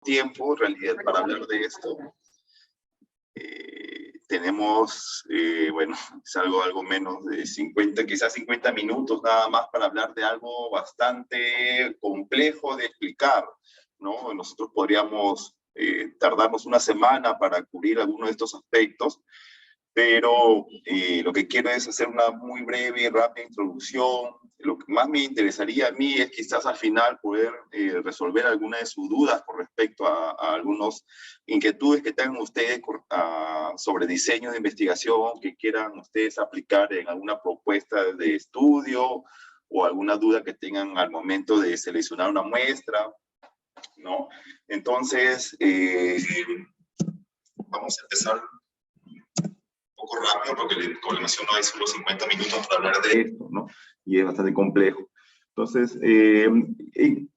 Tiempo, en realidad, para hablar de esto. Tenemos, bueno, es algo menos de 50, quizás 50 minutos nada más para hablar de algo bastante complejo de explicar, ¿no? Nosotros podríamos tardarnos una semana para cubrir algunos de estos aspectos, pero lo que quiero es hacer una muy breve y rápida introducción. Lo que más me interesaría a mí es quizás al final poder resolver algunas de sus dudas con respecto a algunas inquietudes que tengan ustedes sobre diseño de investigación, que quieran ustedes aplicar en alguna propuesta de estudio o alguna duda que tengan al momento de seleccionar una muestra, ¿no? Entonces, vamos a empezar poco rápido porque, como le menciono, hay solo 50 minutos para hablar de esto, ¿no? Y es bastante complejo. Entonces,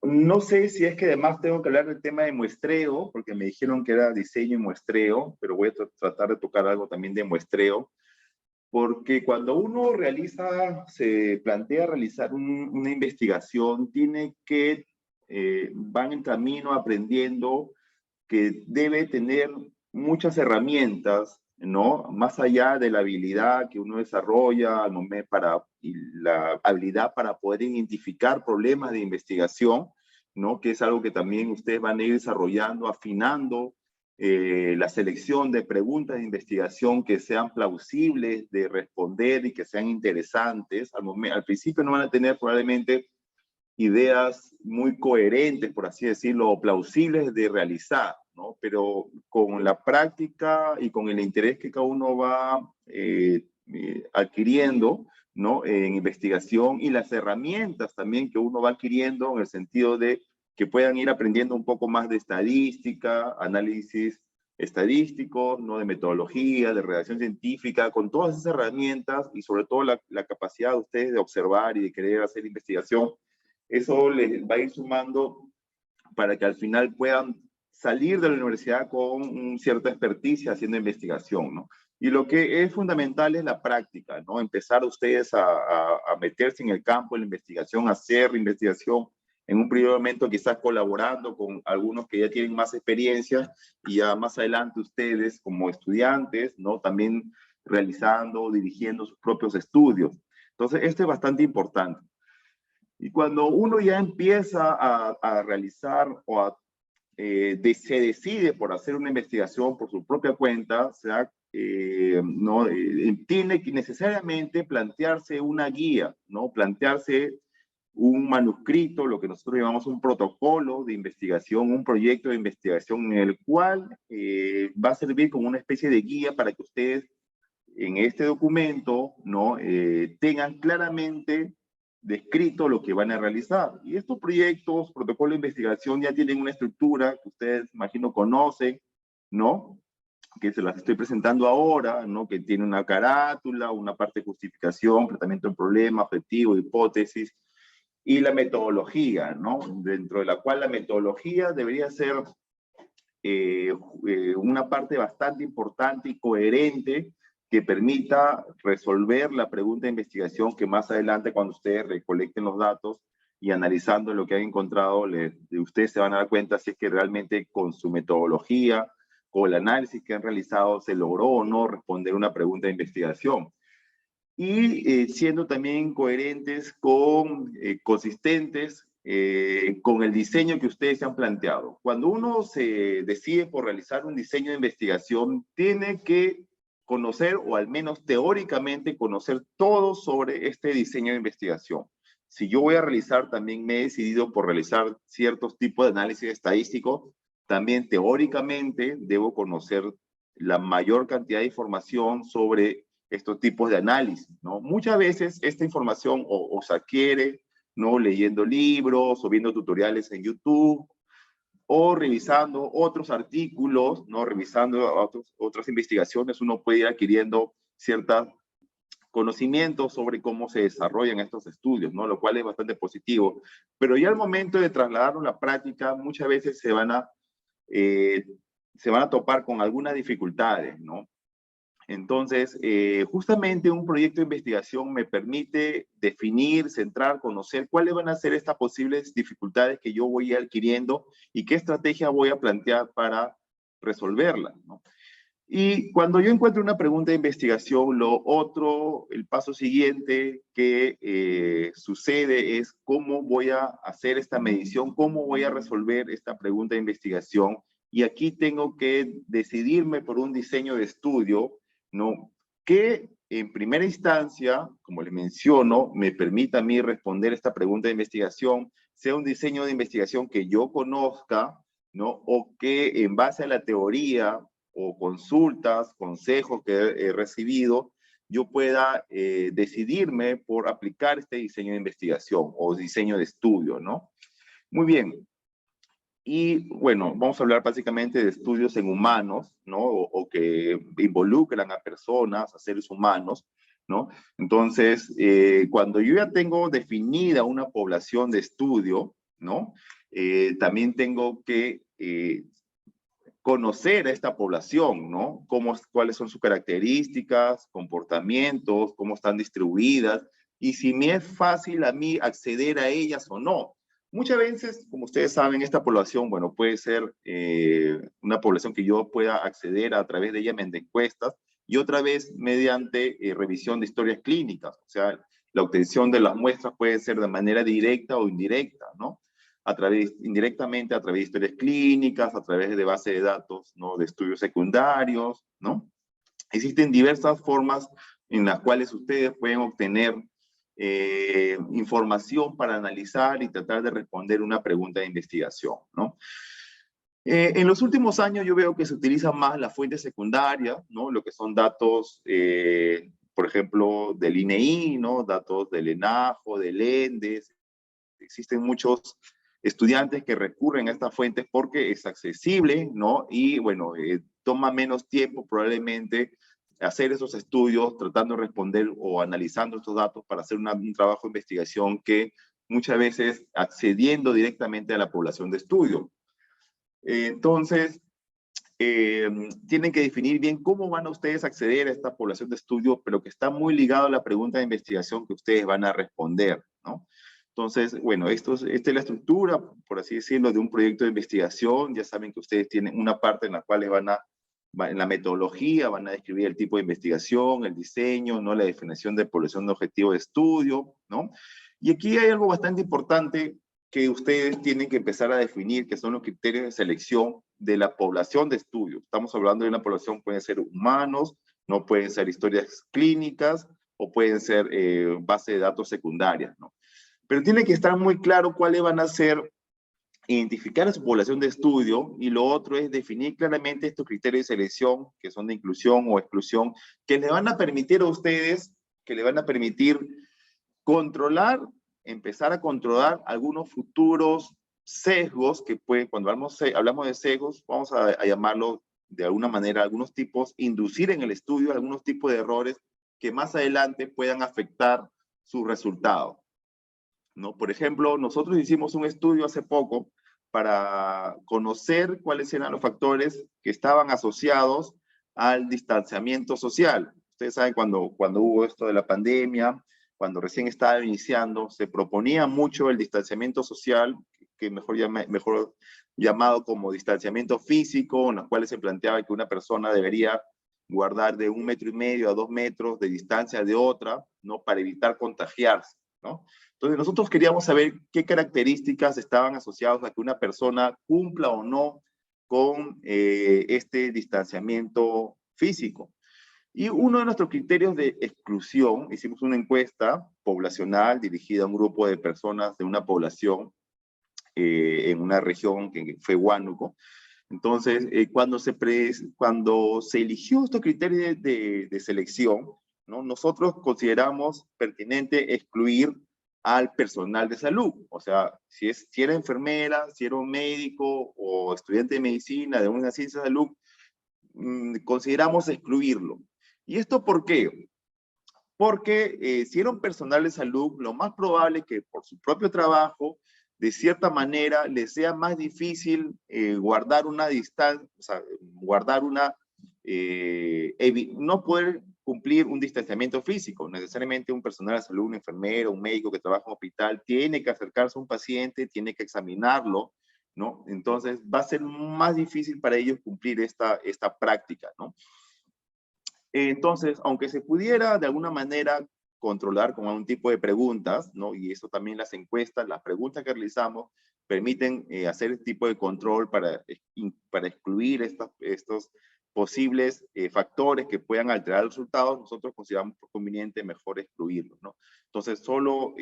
no sé si es que además tengo que hablar del tema de muestreo, porque me dijeron que era diseño y muestreo, pero voy a tratar de tocar algo también de muestreo, porque cuando uno se plantea realizar una investigación, van en camino aprendiendo que debe tener muchas herramientas, ¿no? Más allá de la habilidad que uno desarrolla y la habilidad para poder identificar problemas de investigación, ¿no? Que es algo que también ustedes van a ir desarrollando, afinando la selección de preguntas de investigación que sean plausibles de responder y que sean interesantes. Al principio no van a tener probablemente ideas muy coherentes, por así decirlo, o plausibles de realizar, ¿no? Pero con la práctica y con el interés que cada uno va adquiriendo, ¿no? En investigación y las herramientas también que uno va adquiriendo en el sentido de que puedan ir aprendiendo un poco más de estadística, análisis estadístico, ¿no? De metodología, de redacción científica, con todas esas herramientas y sobre todo la capacidad de ustedes de observar y de querer hacer investigación. Eso les va a ir sumando para que al final puedan salir de la universidad con cierta experticia haciendo investigación, ¿no? Y lo que es fundamental es la práctica, ¿no? Empezar ustedes a meterse en el campo de la investigación, a hacer investigación en un primer momento quizás colaborando con algunos que ya tienen más experiencia y ya más adelante ustedes como estudiantes, ¿no? También realizando, dirigiendo sus propios estudios. Entonces, esto es bastante importante. Y cuando uno ya empieza a realizar se decide por hacer una investigación por su propia cuenta, tiene que necesariamente plantearse una guía, ¿no? Plantearse un manuscrito, lo que nosotros llamamos un protocolo de investigación, un proyecto de investigación en el cual va a servir como una especie de guía para que ustedes en este documento, ¿no? Tengan claramente descrito lo que van a realizar. Y estos proyectos, protocolos de investigación ya tienen una estructura que ustedes, imagino, conocen, ¿no? Que se las estoy presentando ahora, ¿no? Que tiene una carátula, una parte de justificación, tratamiento del problema, objetivo, hipótesis, y la metodología, ¿no? Dentro de la cual la metodología debería ser una parte bastante importante y coherente que permita resolver la pregunta de investigación que más adelante, cuando ustedes recolecten los datos y analizando lo que han encontrado, ustedes se van a dar cuenta si es que realmente con su metodología, con el análisis que han realizado, se logró o no responder una pregunta de investigación. Y siendo también coherentes consistentes con el diseño que ustedes se han planteado. Cuando uno se decide por realizar un diseño de investigación, tiene que conocer, o al menos teóricamente conocer todo sobre este diseño de investigación. Si yo voy a realizar, también me he decidido por realizar ciertos tipos de análisis estadístico, también teóricamente debo conocer la mayor cantidad de información sobre estos tipos de análisis, ¿no? Muchas veces esta información o se adquiere, ¿no? Leyendo libros o viendo tutoriales en YouTube o revisando otros artículos, ¿no? Revisando otras investigaciones, uno puede ir adquiriendo ciertos conocimientos sobre cómo se desarrollan estos estudios, ¿no? Lo cual es bastante positivo. Pero ya al momento de trasladarlo a la práctica, muchas veces se van a topar con algunas dificultades, ¿no? Entonces, justamente un proyecto de investigación me permite definir, centrar, conocer cuáles van a ser estas posibles dificultades que yo voy adquiriendo y qué estrategia voy a plantear para resolverlas, ¿no? Y cuando yo encuentro una pregunta de investigación, el paso siguiente que sucede es cómo voy a hacer esta medición, cómo voy a resolver esta pregunta de investigación. Y aquí tengo que decidirme por un diseño de estudio, ¿no? Que en primera instancia, como les menciono, me permita a mí responder esta pregunta de investigación, sea un diseño de investigación que yo conozca, ¿no? O que en base a la teoría o consultas, consejos que he recibido, yo pueda decidirme por aplicar este diseño de investigación o diseño de estudio, ¿no? Muy bien. Y bueno, vamos a hablar básicamente de estudios en humanos, ¿no? O que involucran a personas, a seres humanos, ¿no? Entonces, cuando yo ya tengo definida una población de estudio, ¿no? También tengo que conocer a esta población, ¿no? Cuáles son sus características, comportamientos, cómo están distribuidas, y si me es fácil a mí acceder a ellas o no. Muchas veces, como ustedes saben, esta población, bueno, puede ser una población que yo pueda acceder a través de ella mediante encuestas, y otra vez mediante revisión de historias clínicas. O sea, la obtención de las muestras puede ser de manera directa o indirecta, ¿no? Indirectamente a través de historias clínicas, a través de bases de datos, ¿no? De estudios secundarios, ¿no? Existen diversas formas en las cuales ustedes pueden obtener información para analizar y tratar de responder una pregunta de investigación, ¿no? En los últimos años yo veo que se utiliza más la fuente secundaria, ¿no? Lo que son datos, por ejemplo, del INEI, ¿no? Datos del ENAJO, del ENDES. Existen muchos estudiantes que recurren a estas fuentes porque es accesible, ¿no? Y bueno, toma menos tiempo probablemente hacer esos estudios, tratando de responder o analizando estos datos para hacer un trabajo de investigación que muchas veces accediendo directamente a la población de estudio. Entonces, tienen que definir bien cómo van a ustedes acceder a esta población de estudio, pero que está muy ligado a la pregunta de investigación que ustedes van a responder, ¿no? Entonces, bueno, esta es la estructura, por así decirlo, de un proyecto de investigación. Ya saben que ustedes tienen una parte en la cual en la metodología, van a describir el tipo de investigación, el diseño, ¿no? La definición de población de objetivo de estudio, ¿no? Y aquí hay algo bastante importante que ustedes tienen que empezar a definir, que son los criterios de selección de la población de estudio. Estamos hablando de una población, pueden ser humanos, no pueden ser historias clínicas, o pueden ser base de datos secundarias, ¿no? Pero tiene que estar muy claro cuáles van a ser, identificar a su población de estudio, y lo otro es definir claramente estos criterios de selección, que son de inclusión o exclusión, que le van a permitir a ustedes, que le van a permitir controlar, empezar a controlar algunos futuros sesgos que pueden, cuando hablamos de sesgos, vamos a llamarlo de alguna manera, algunos tipos, inducir en el estudio algunos tipos de errores que más adelante puedan afectar su resultado, ¿no? Por ejemplo, nosotros hicimos un estudio hace poco para conocer cuáles eran los factores que estaban asociados al distanciamiento social. Ustedes saben, cuando hubo esto de la pandemia, cuando recién estaba iniciando, se proponía mucho el distanciamiento social, que mejor llamado como distanciamiento físico, en los cuales se planteaba que una persona debería guardar de 1,5 metros a 2 metros de distancia de otra, ¿no? Para evitar contagiarse, ¿no? Entonces nosotros queríamos saber qué características estaban asociadas a que una persona cumpla o no con este distanciamiento físico. Y uno de nuestros criterios de exclusión, hicimos una encuesta poblacional dirigida a un grupo de personas de una población en una región que fue Huánuco. Entonces, cuando se eligió estos criterios de selección, ¿no? Nosotros consideramos pertinente excluir al personal de salud. O sea, si era enfermera, si era un médico o estudiante de medicina de una ciencia de salud, consideramos excluirlo. ¿Y esto por qué? Porque si era un personal de salud, lo más probable es que por su propio trabajo, de cierta manera, les sea más difícil guardar una distancia, o sea, guardar una no poder cumplir un distanciamiento físico. Necesariamente un personal de salud, un enfermero, un médico que trabaja en un hospital, tiene que acercarse a un paciente, tiene que examinarlo, ¿no? Entonces va a ser más difícil para ellos cumplir esta práctica, ¿no? Entonces, aunque se pudiera de alguna manera controlar con algún tipo de preguntas, ¿no? Y eso también las encuestas, las preguntas que realizamos, permiten hacer este tipo de control para excluir estos posibles factores que puedan alterar los resultados. Nosotros consideramos por conveniente mejor excluirlos, ¿no? Entonces, solo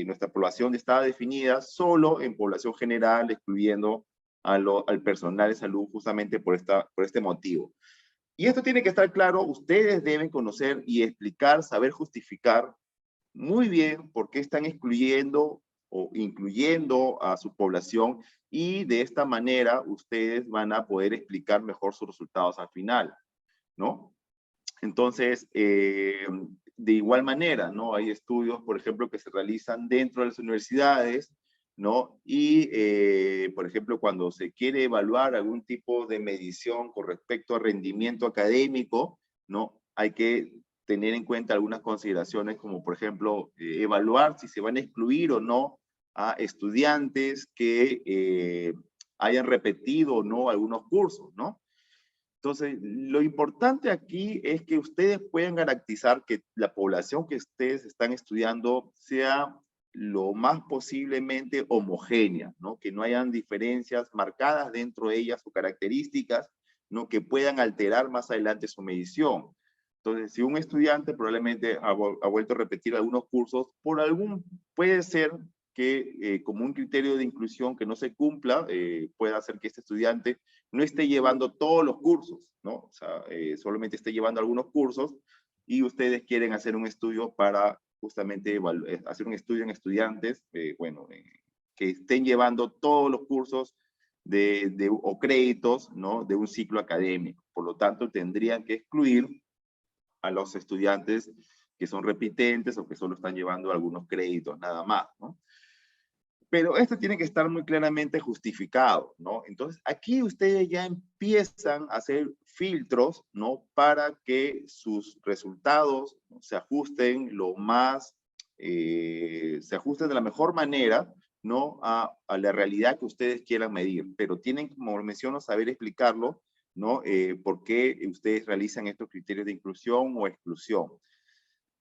nuestra población está definida solo en población general, excluyendo al personal de salud justamente por este motivo. Y esto tiene que estar claro, ustedes deben conocer y explicar, saber justificar muy bien por qué están excluyendo o incluyendo a su población, y de esta manera ustedes van a poder explicar mejor sus resultados al final, ¿no? Entonces, de igual manera, ¿no? Hay estudios, por ejemplo, que se realizan dentro de las universidades, ¿no? Y, por ejemplo, cuando se quiere evaluar algún tipo de medición con respecto a rendimiento académico, ¿no? Hay que tener en cuenta algunas consideraciones como, por ejemplo, evaluar si se van a excluir o no a estudiantes que hayan repetido o no algunos cursos, ¿no? Entonces, lo importante aquí es que ustedes puedan garantizar que la población que ustedes están estudiando sea lo más posiblemente homogénea, ¿no? Que no hayan diferencias marcadas dentro de ellas o características, ¿no? Que puedan alterar más adelante su medición. Entonces, si un estudiante probablemente ha vuelto a repetir algunos cursos, puede ser que como un criterio de inclusión que no se cumpla, pueda hacer que este estudiante no esté llevando todos los cursos, ¿no? O sea, solamente esté llevando algunos cursos, y ustedes quieren hacer un estudio para justamente hacer un estudio en estudiantes, que estén llevando todos los cursos o créditos, ¿no? De un ciclo académico. Por lo tanto, tendrían que excluir a los estudiantes que son repitentes o que solo están llevando algunos créditos nada más, ¿no? Pero esto tiene que estar muy claramente justificado, ¿no? Entonces, aquí ustedes ya empiezan a hacer filtros, ¿no? Para que sus resultados, ¿no?, se ajusten se ajusten de la mejor manera, ¿no? A la realidad que ustedes quieran medir. Pero tienen, como menciono, saber explicarlo, ¿no? Por qué ustedes realizan estos criterios de inclusión o exclusión.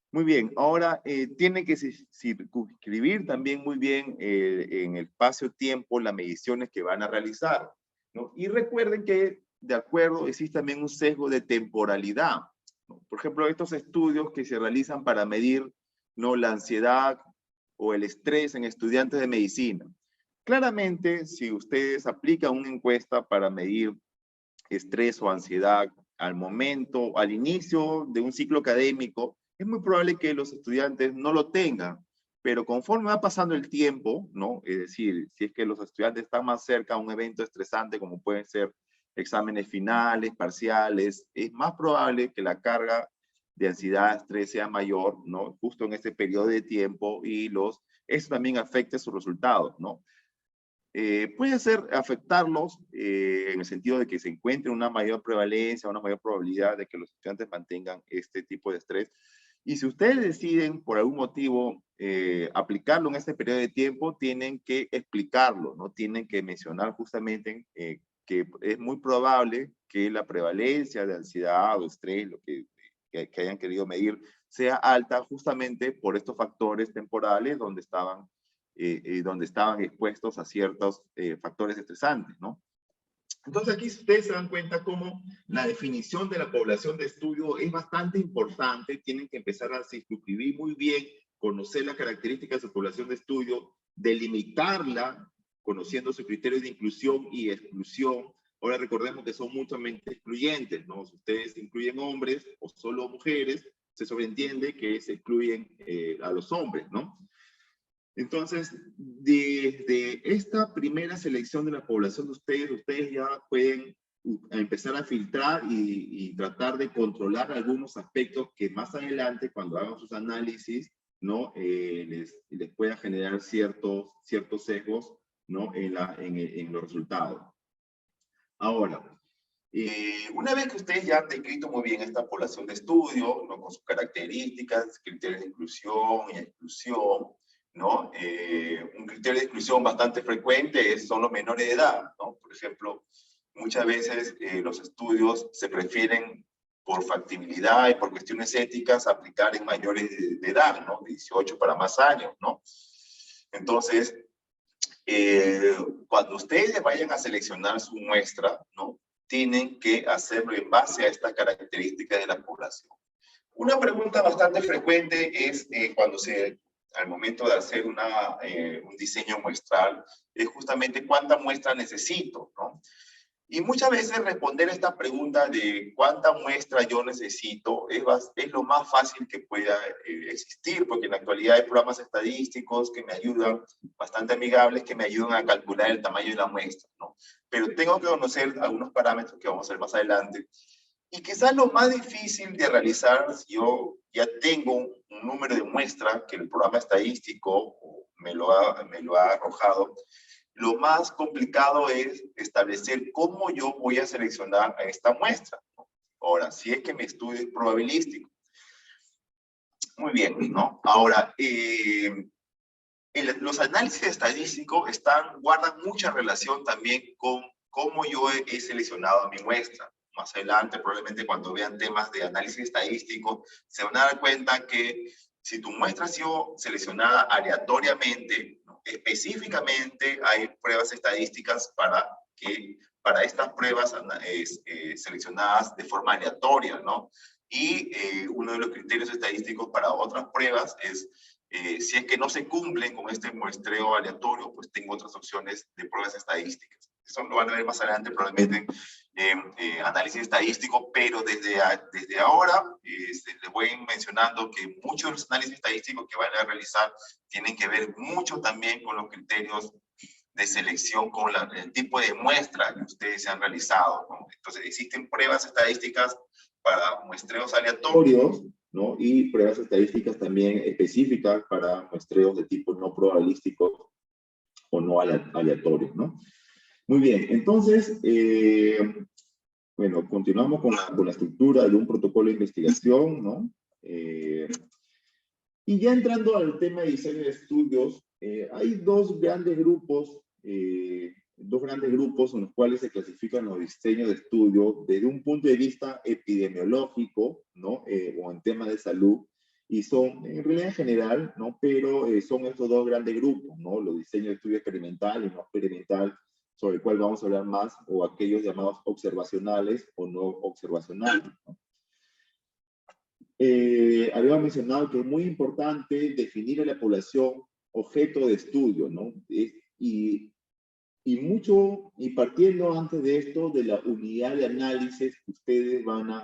Muy bien, ahora tiene que circunscribir también muy bien en el espacio-tiempo las mediciones que van a realizar, ¿no? Y recuerden que, de acuerdo, existe también un sesgo de temporalidad, ¿no? Por ejemplo, estos estudios que se realizan para medir, ¿no?, la ansiedad o el estrés en estudiantes de medicina. Claramente, si ustedes aplican una encuesta para medir estrés o ansiedad al momento, al inicio de un ciclo académico, es muy probable que los estudiantes no lo tengan, pero conforme va pasando el tiempo, ¿no? Es decir, si es que los estudiantes están más cerca a un evento estresante, como pueden ser exámenes finales, parciales, es más probable que la carga de ansiedad, estrés sea mayor, ¿no? Justo en ese periodo de tiempo, y eso también afecte sus resultados, ¿no? Puede ser afectarlos en el sentido de que se encuentre una mayor prevalencia, una mayor probabilidad de que los estudiantes mantengan este tipo de estrés. Y si ustedes deciden por algún motivo aplicarlo en este periodo de tiempo, tienen que explicarlo, ¿no? Tienen que mencionar justamente que es muy probable que la prevalencia de ansiedad o estrés, lo que hayan querido medir, sea alta justamente por estos factores temporales donde estaban expuestos a ciertos factores estresantes, ¿no? Entonces aquí ustedes se dan cuenta cómo la definición de la población de estudio es bastante importante. Tienen que empezar a circunscribir muy bien, conocer las características de su población de estudio, delimitarla, conociendo su criterio de inclusión y exclusión. Ahora recordemos que son mutuamente excluyentes, ¿no? Si ustedes incluyen hombres o solo mujeres, se sobreentiende que se excluyen a los hombres, ¿no? Entonces, desde esta primera selección de la población de ustedes ya pueden empezar a filtrar y tratar de controlar algunos aspectos que más adelante, cuando hagan sus análisis, ¿no? Les pueda generar ciertos sesgos, ¿no? En los resultados. Ahora, Una vez que ustedes ya han descrito muy bien esta población de estudio, ¿no? Con sus características, criterios de inclusión y exclusión, ¿no? Un criterio de exclusión bastante frecuente son los menores de edad, ¿no? Por ejemplo, muchas veces los estudios se prefieren por factibilidad y por cuestiones éticas aplicar en mayores de edad, ¿no? De 18 para más años, ¿no? Entonces, cuando ustedes vayan a seleccionar su muestra, ¿no? Tienen que hacerlo en base a estas características de la población. Una pregunta bastante frecuente es al momento de hacer un diseño muestral, es justamente cuánta muestra necesito, ¿no? Y muchas veces responder esta pregunta de cuánta muestra yo necesito es lo más fácil que pueda existir, porque en la actualidad hay programas estadísticos que me ayudan, bastante amigables, que me ayudan a calcular el tamaño de la muestra, ¿no? Pero tengo que conocer algunos parámetros que vamos a ver más adelante. Y quizás lo más difícil de realizar, si yo ya tengo un número de muestra que el programa estadístico me lo ha arrojado, lo más complicado es establecer cómo yo voy a seleccionar a esta muestra. Ahora, si es que mi estudio es probabilístico. Muy bien, ¿no? Ahora, los análisis estadísticos guardan mucha relación también con cómo yo he seleccionado a mi muestra. Más adelante, probablemente cuando vean temas de análisis estadístico, se van a dar cuenta que si tu muestra ha sido seleccionada aleatoriamente, ¿no? Específicamente hay pruebas estadísticas para estas pruebas seleccionadas de forma aleatoria, ¿no? Y uno de los criterios estadísticos para otras pruebas es si es que no se cumplen con este muestreo aleatorio, pues tengo otras opciones de pruebas estadísticas. Eso lo van a ver más adelante probablemente en análisis estadístico, pero desde ahora les voy mencionando que muchos de los análisis estadísticos que van a realizar tienen que ver mucho también con los criterios de selección, con el tipo de muestra que ustedes se han realizado, ¿no? Entonces existen pruebas estadísticas para muestreos aleatorios, ¿no? Y pruebas estadísticas también específicas para muestreos de tipo no probabilístico o no aleatorios, ¿no? Muy bien, entonces, bueno, continuamos con la estructura de un protocolo de investigación, ¿no? Y ya entrando al tema de diseño de estudios, hay dos grandes grupos en los cuales se clasifican los diseños de estudio desde un punto de vista epidemiológico, ¿no? O en temas de salud, y son, en realidad en general, ¿no? Pero son estos dos grandes grupos, ¿no? Los diseños de estudio experimental y no experimental, sobre el cual vamos a hablar más, o aquellos llamados observacionales o no observacionales, ¿no? Había mencionado que es muy importante definir a la población objeto de estudio, ¿no? Y partiendo antes de esto de la unidad de análisis que ustedes van a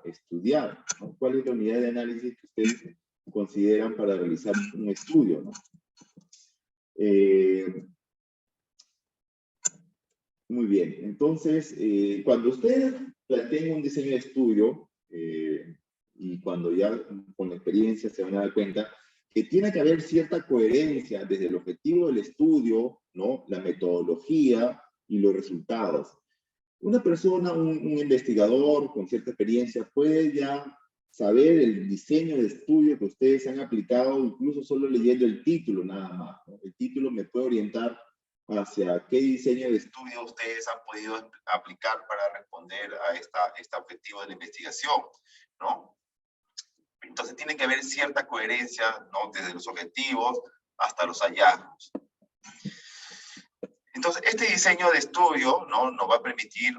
estudiar, ¿no? ¿Cuál es la unidad de análisis que ustedes consideran para realizar un estudio, ¿no? Muy bien, entonces, cuando ustedes planteen un diseño de estudio, y cuando ya con la experiencia se van a dar cuenta que tiene que haber cierta coherencia desde el objetivo del estudio, ¿no? La metodología y los resultados. Una persona, un investigador con cierta experiencia puede ya saber el diseño de estudio que ustedes han aplicado, incluso solo leyendo el título nada más, ¿no? El título me puede orientar hacia qué diseño de estudio ustedes han podido aplicar para responder a este objetivo de la investigación, ¿no? Entonces tiene que haber cierta coherencia, ¿no? Desde los objetivos hasta los hallazgos. Entonces, este diseño de estudio, ¿no? Nos va a permitir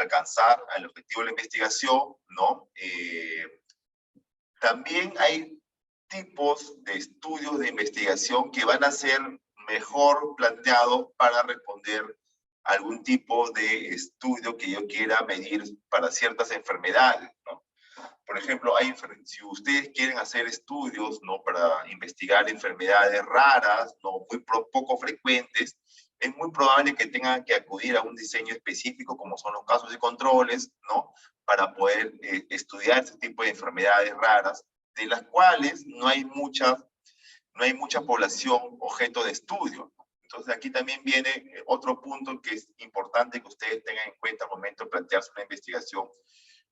alcanzar el objetivo de la investigación, ¿no? También hay tipos de estudios de investigación que van a ser mejor planteados para responder a algún tipo de estudio que yo quiera medir para ciertas enfermedades, ¿no? Por ejemplo, si ustedes quieren hacer estudios, ¿no? Para investigar enfermedades raras, ¿no? Muy poco frecuentes, es muy probable que tengan que acudir a un diseño específico, como son los casos de controles, ¿no? Para poder estudiar este tipo de enfermedades raras, de las cuales no hay mucha población objeto de estudio. Entonces aquí también viene otro punto que es importante que ustedes tengan en cuenta al momento de plantearse una investigación,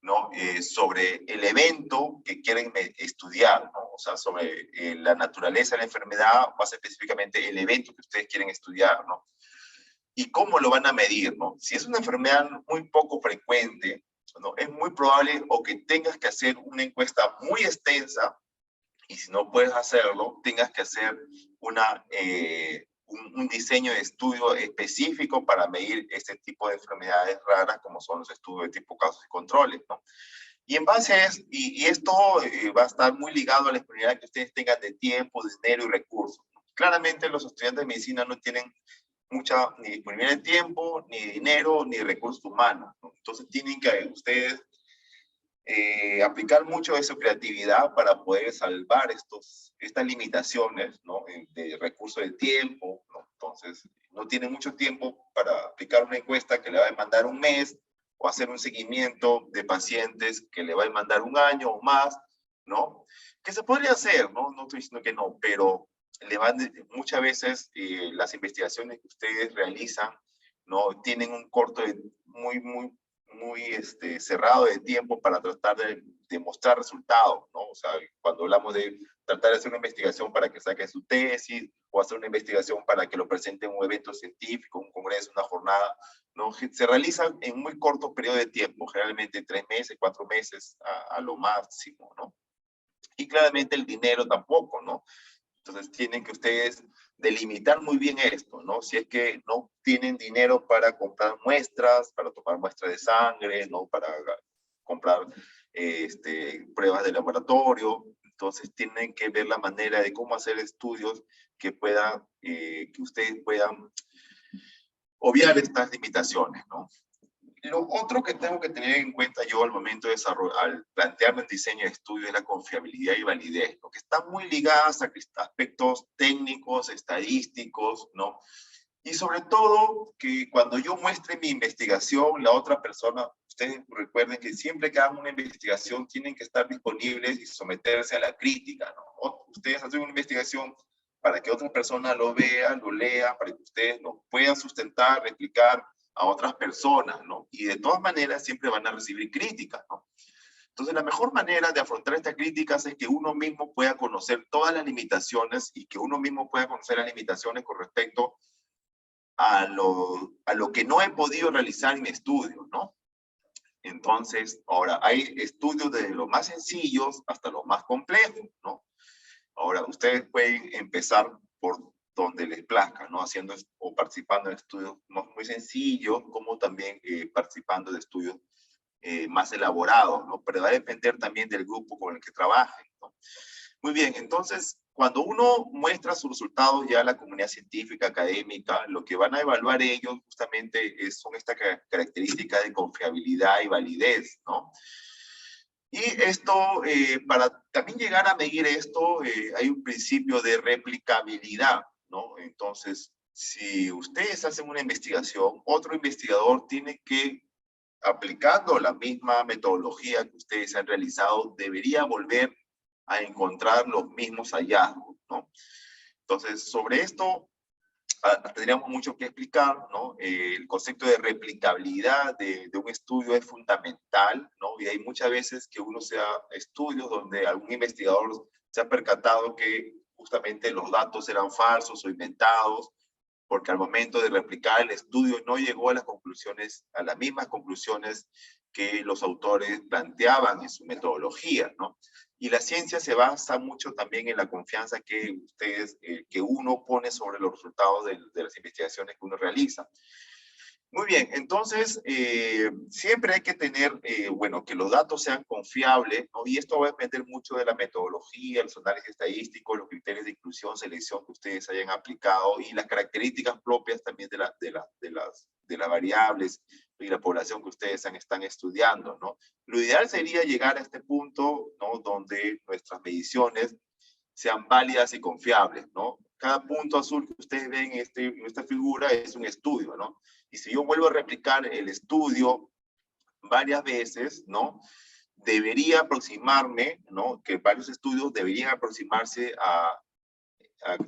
¿no? Sobre el evento que quieren estudiar, ¿no? O sea, sobre la naturaleza de la enfermedad, más específicamente el evento que ustedes quieren estudiar, ¿no? Y cómo lo van a medir, ¿no? Si es una enfermedad muy poco frecuente, ¿no? Es muy probable o que tengas que hacer una encuesta muy extensa, y si no puedes hacerlo, tengas que hacer un diseño de estudio específico para medir este tipo de enfermedades raras, como son los estudios de tipo casos y controles, ¿no? Y en base a eso, y esto va a estar muy ligado a la disponibilidad que ustedes tengan de tiempo, de dinero y recursos. Claramente los estudiantes de medicina no tienen mucha ni disponibilidad de tiempo, ni de dinero, ni de recursos humanos, ¿no? Entonces tienen que ustedes aplicar mucho de su creatividad para poder salvar estas limitaciones, ¿no? De recursos de tiempo, ¿no? Entonces, no tienen mucho tiempo para aplicar una encuesta que le va a demandar un mes, o hacer un seguimiento de pacientes que le va a demandar un año o más, ¿no? Que se podría hacer, ¿no? No estoy diciendo que no, pero muchas veces las investigaciones que ustedes realizan, ¿no? Tienen un corto muy cerrado de tiempo para tratar de mostrar resultados, ¿no? O sea, cuando hablamos de tratar de hacer una investigación para que saque su tesis, o hacer una investigación para que lo presente en un evento científico, un congreso, una jornada, ¿no? Se realizan en muy corto periodo de tiempo, generalmente 3 meses, 4 meses a lo máximo, ¿no? Y claramente el dinero tampoco, ¿no? Entonces tienen que ustedes delimitar muy bien esto, ¿no? Si es que no tienen dinero para comprar muestras, para tomar muestras de sangre, ¿no? Para comprar pruebas de laboratorio, entonces tienen que ver la manera de cómo hacer estudios que que ustedes puedan obviar estas limitaciones, ¿no? Lo otro que tengo que tener en cuenta yo al momento de al plantearme el diseño de estudio es la confiabilidad y validez, ¿no? Que están muy ligadas a aspectos técnicos, estadísticos, ¿no? Y sobre todo, que cuando yo muestre mi investigación, la otra persona, ustedes recuerden que siempre que hagan una investigación tienen que estar disponibles y someterse a la crítica, ¿no? Ustedes hacen una investigación para que otra persona lo vea, lo lea, para que ustedes lo puedan sustentar, replicar a otras personas, ¿no? Y de todas maneras siempre van a recibir críticas, ¿no? Entonces, la mejor manera de afrontar estas críticas es que uno mismo pueda conocer todas las limitaciones y que uno mismo pueda conocer las limitaciones con respecto a lo que no he podido realizar en mi estudio, ¿no? Entonces, ahora, hay estudios desde los más sencillos hasta los más complejos, ¿no? Ahora, ustedes pueden empezar por donde les plazca, ¿no? Haciendo o participando en estudios muy sencillos, como también participando de estudios más elaborados, ¿no? Pero va a depender también del grupo con el que trabajen, ¿no? Muy bien, entonces, cuando uno muestra sus resultados ya a la comunidad científica, académica, lo que van a evaluar ellos justamente son estas características de confiabilidad y validez, ¿no? Y esto, para también llegar a medir esto, hay un principio de replicabilidad, ¿no? Entonces, si ustedes hacen una investigación, otro investigador tiene que, aplicando la misma metodología que ustedes han realizado, debería volver a encontrar los mismos hallazgos, ¿no? Entonces, sobre esto tendríamos mucho que explicar, ¿no? El concepto de replicabilidad de un estudio es fundamental, ¿no? Y hay muchas veces que uno se da estudios donde algún investigador se ha percatado que justamente los datos eran falsos o inventados, porque al momento de replicar el estudio no llegó a a las mismas conclusiones que los autores planteaban en su metodología, ¿no? Y la ciencia se basa mucho también en la confianza que que uno pone sobre los resultados de las investigaciones que uno realiza. Muy bien, entonces siempre hay que tener, bueno, que los datos sean confiables, ¿no? Y esto va a depender mucho de la metodología, los análisis estadísticos, los criterios de inclusión, selección que ustedes hayan aplicado y las características propias también de las variables y la población que ustedes están estudiando, ¿no? Lo ideal sería llegar a este punto, ¿no? Donde nuestras mediciones sean válidas y confiables, ¿no? Cada punto azul que ustedes ven en esta figura es un estudio, ¿no? Y si yo vuelvo a replicar el estudio varias veces, ¿no? Debería aproximarme, ¿no? Que varios estudios deberían aproximarse a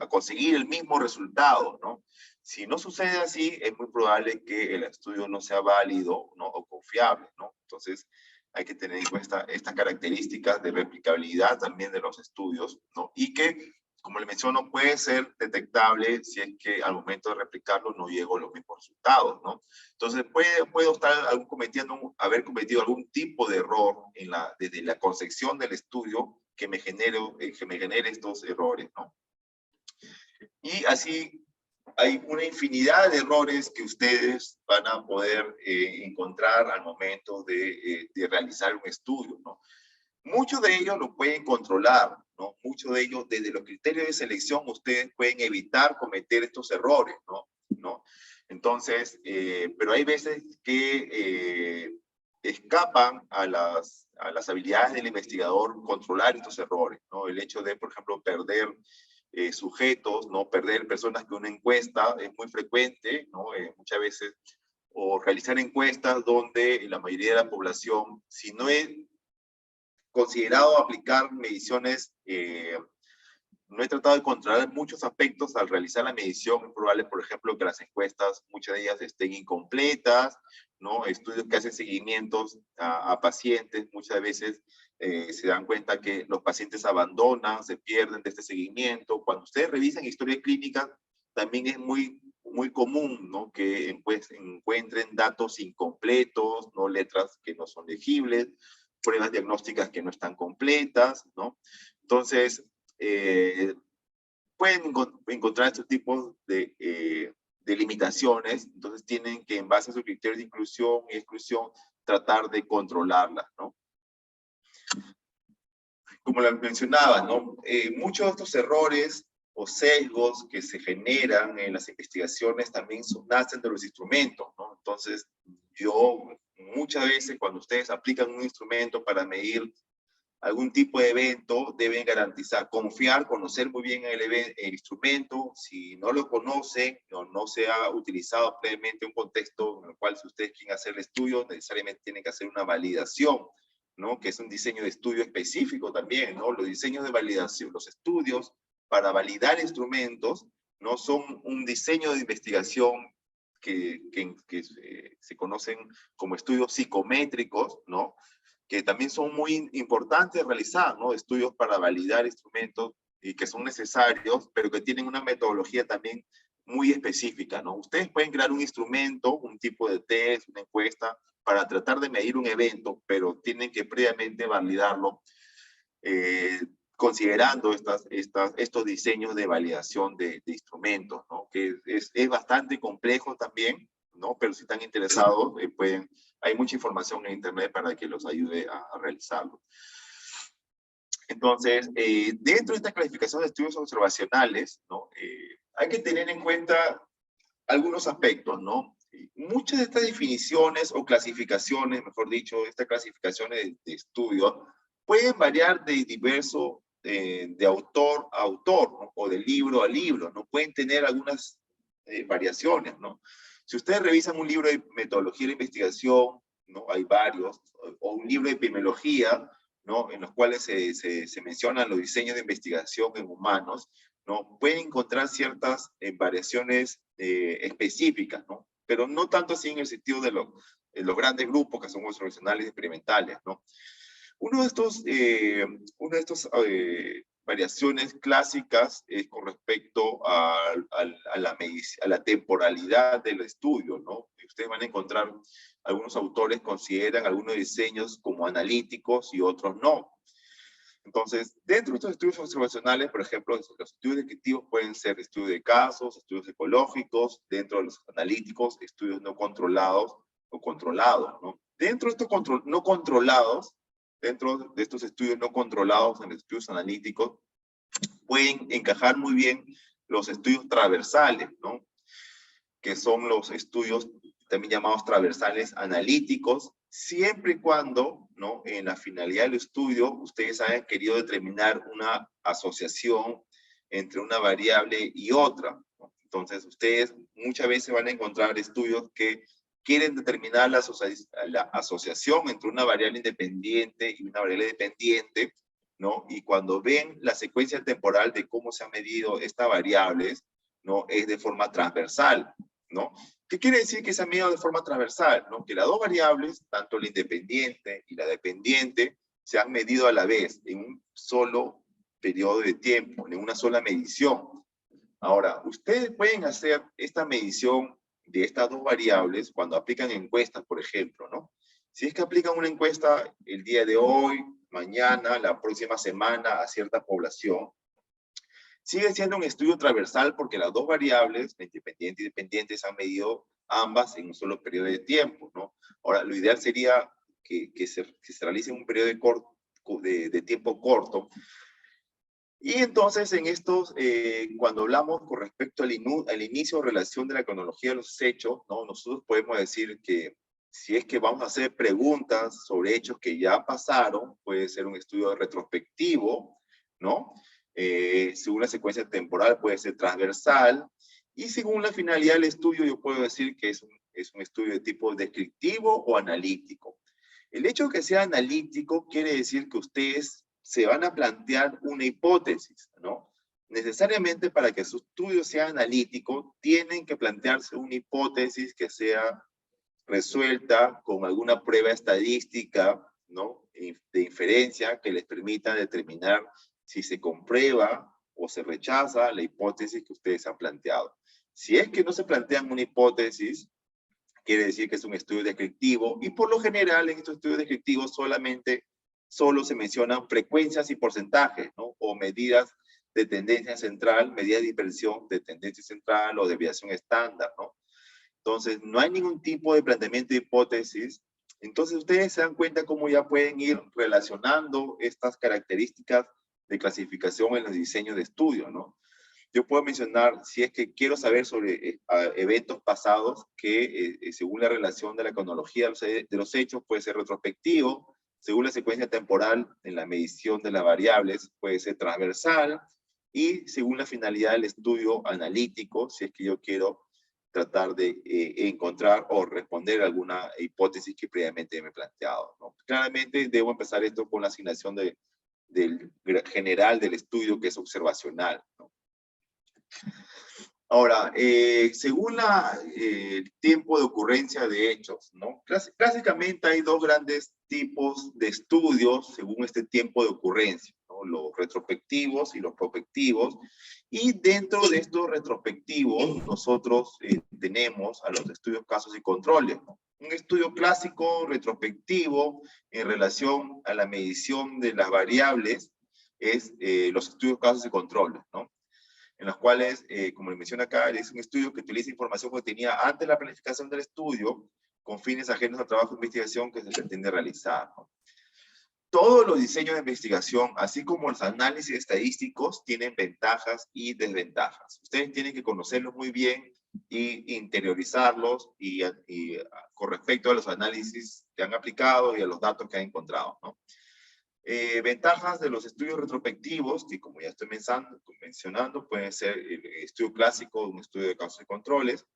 conseguir el mismo resultado, ¿no? Si no sucede así, es muy probable que el estudio no sea válido, ¿no? O confiable, ¿no? Entonces, hay que tener en cuenta estas características de replicabilidad también de los estudios, ¿no? Y que, como le menciono, puede ser detectable si es que al momento de replicarlo no llego a los mismos resultados, ¿no? Entonces, puedo estar haber cometido algún tipo de error desde la concepción del estudio que me genere estos errores, ¿no? Y así hay una infinidad de errores que ustedes van a poder encontrar al momento de realizar un estudio, ¿no? Muchos de ellos lo pueden controlar, ¿no? Muchos de ellos, desde los criterios de selección, ustedes pueden evitar cometer estos errores, ¿no? Entonces, pero hay veces que escapan a las habilidades del investigador controlar estos errores, ¿no? El hecho de, por ejemplo, perder sujetos, ¿no? Perder personas que una encuesta es muy frecuente, ¿no? Muchas veces, o realizar encuestas donde la mayoría de la población, si no es considerado aplicar mediciones, no he tratado de controlar muchos aspectos al realizar la medición. Es probable, por ejemplo, que las encuestas, muchas de ellas estén incompletas, ¿no? Estudios que hacen seguimientos a pacientes, muchas veces se dan cuenta que los pacientes abandonan, se pierden de este seguimiento. Cuando ustedes revisan historias clínicas, también es muy común, ¿no? Que encuentren datos incompletos, ¿no? Letras que no son legibles, pruebas diagnósticas que no están completas, ¿no? Entonces, pueden encontrar estos tipos de limitaciones, entonces tienen que, en base a sus criterios de inclusión y exclusión, tratar de controlarlas, ¿no? Como les mencionaba, ¿no? Muchos de estos errores o sesgos que se generan en las investigaciones también nacen de los instrumentos, ¿no? Entonces, muchas veces cuando ustedes aplican un instrumento para medir algún tipo de evento, deben garantizar, confiar, conocer muy bien el instrumento. Si no lo conocen o no se ha utilizado previamente un contexto en el cual si ustedes quieren hacer el estudio, necesariamente tienen que hacer una validación, ¿no? Que es un diseño de estudio específico también, ¿no? Los diseños de validación, los estudios para validar instrumentos, no son un diseño de investigación que se conocen como estudios psicométricos, ¿no? Que también son muy importantes realizar, ¿no? Estudios para validar instrumentos y que son necesarios, pero que tienen una metodología también muy específica, ¿no? Ustedes pueden crear un instrumento, un tipo de test, una encuesta, para tratar de medir un evento, pero tienen que previamente validarlo considerando estos diseños de validación de instrumentos, ¿no? Que es bastante complejo también, ¿no? Pero si están interesados, hay mucha información en internet para que los ayude a realizarlo. Entonces, dentro de esta clasificación de estudios observacionales, ¿no? Hay que tener en cuenta algunos aspectos, ¿no? Muchas de estas definiciones o clasificaciones, mejor dicho, estas clasificaciones de estudio, pueden variar de autor a autor, ¿no? O de libro a libro, ¿no? Pueden tener algunas variaciones, ¿no? Si ustedes revisan un libro de metodología de investigación, ¿no? Hay varios, o un libro de epidemiología, ¿no? En los cuales se mencionan los diseños de investigación en humanos, ¿no? Pueden encontrar ciertas variaciones específicas, ¿no? Pero no tanto así en el sentido de los grandes grupos que son observacionales y experimentales, ¿no? Una de estas variaciones clásicas es con respecto a la temporalidad del estudio, ¿no? Ustedes van a encontrar, algunos autores consideran algunos diseños como analíticos y otros no. Entonces, dentro de estos estudios observacionales, por ejemplo, los estudios descriptivos pueden ser estudios de casos, estudios ecológicos, dentro de los analíticos, estudios no controlados o controlados, ¿no? Dentro de estos no controlados, dentro de estos estudios no controlados, en los estudios analíticos, pueden encajar muy bien los estudios transversales, ¿no? Que son los estudios también llamados transversales analíticos, siempre y cuando, ¿no? En la finalidad del estudio, ustedes hayan querido determinar una asociación entre una variable y otra, ¿no? Entonces, ustedes muchas veces van a encontrar estudios que quieren determinar la asociación entre una variable independiente y una variable dependiente, ¿no? Y cuando ven la secuencia temporal de cómo se han medido estas variables, ¿no? Es de forma transversal, ¿no? ¿Qué quiere decir que se ha medido de forma transversal? ¿No? Que las dos variables, tanto la independiente y la dependiente, se han medido a la vez, en un solo periodo de tiempo, en una sola medición. Ahora, ustedes pueden hacer esta medición de estas dos variables cuando aplican encuestas, por ejemplo, ¿no? Si es que aplican una encuesta el día de hoy, mañana, la próxima semana a cierta población, sigue siendo un estudio transversal porque las dos variables, la independiente y dependiente, se han medido ambas en un solo periodo de tiempo, ¿no? Ahora, lo ideal sería que se realice en un periodo de tiempo corto. Y entonces, en estos, cuando hablamos con respecto al inicio o relación de la cronología de los hechos, ¿no? Nosotros podemos decir que si es que vamos a hacer preguntas sobre hechos que ya pasaron, puede ser un estudio retrospectivo, ¿no? Según la secuencia temporal puede ser transversal, y según la finalidad del estudio yo puedo decir que es un estudio de tipo descriptivo o analítico. El hecho de que sea analítico quiere decir que ustedes se van a plantear una hipótesis, ¿no? Necesariamente para que su estudio sea analítico, tienen que plantearse una hipótesis que sea resuelta con alguna prueba estadística, ¿no? De inferencia que les permita determinar si se comprueba o se rechaza la hipótesis que ustedes han planteado. Si es que no se plantean una hipótesis, quiere decir que es un estudio descriptivo, y por lo general en estos estudios descriptivos solo se mencionan frecuencias y porcentajes, ¿no? O medidas de tendencia central, medidas de dispersión de tendencia central o desviación estándar, ¿no? Entonces, no hay ningún tipo de planteamiento de hipótesis. Entonces, ustedes se dan cuenta cómo ya pueden ir relacionando estas características de clasificación en los diseños de estudio, ¿no? Yo puedo mencionar, si es que quiero saber sobre eventos pasados, que según la relación de la cronología de los hechos puede ser retrospectivo, según la secuencia temporal en la medición de las variables puede ser transversal, y según la finalidad del estudio analítico, si es que yo quiero tratar de encontrar o responder alguna hipótesis que previamente me he planteado, ¿no? Claramente debo empezar esto con la asignación del general del estudio, que es observacional, ¿no? Ahora, según el tiempo de ocurrencia de hechos, ¿no? Clásicamente hay dos grandes tipos de estudios según este tiempo de ocurrencia, ¿no? Los retrospectivos y los prospectivos. Y dentro de estos retrospectivos, nosotros tenemos a los estudios casos y controles, ¿no? Un estudio clásico retrospectivo en relación a la medición de las variables es los estudios casos y controles, ¿no? En los cuales, como le menciona acá, es un estudio que utiliza información que tenía antes de la planificación del estudio con fines ajenos al trabajo de investigación que se pretende realizar, ¿no? Todos los diseños de investigación, así como los análisis estadísticos, tienen ventajas y desventajas. Ustedes tienen que conocerlos muy bien y interiorizarlos con respecto a los análisis que han aplicado y a los datos que han encontrado, ¿no? Ventajas de los estudios retrospectivos, que como ya estoy mencionando, pueden ser el estudio clásico, un estudio de casos y controles,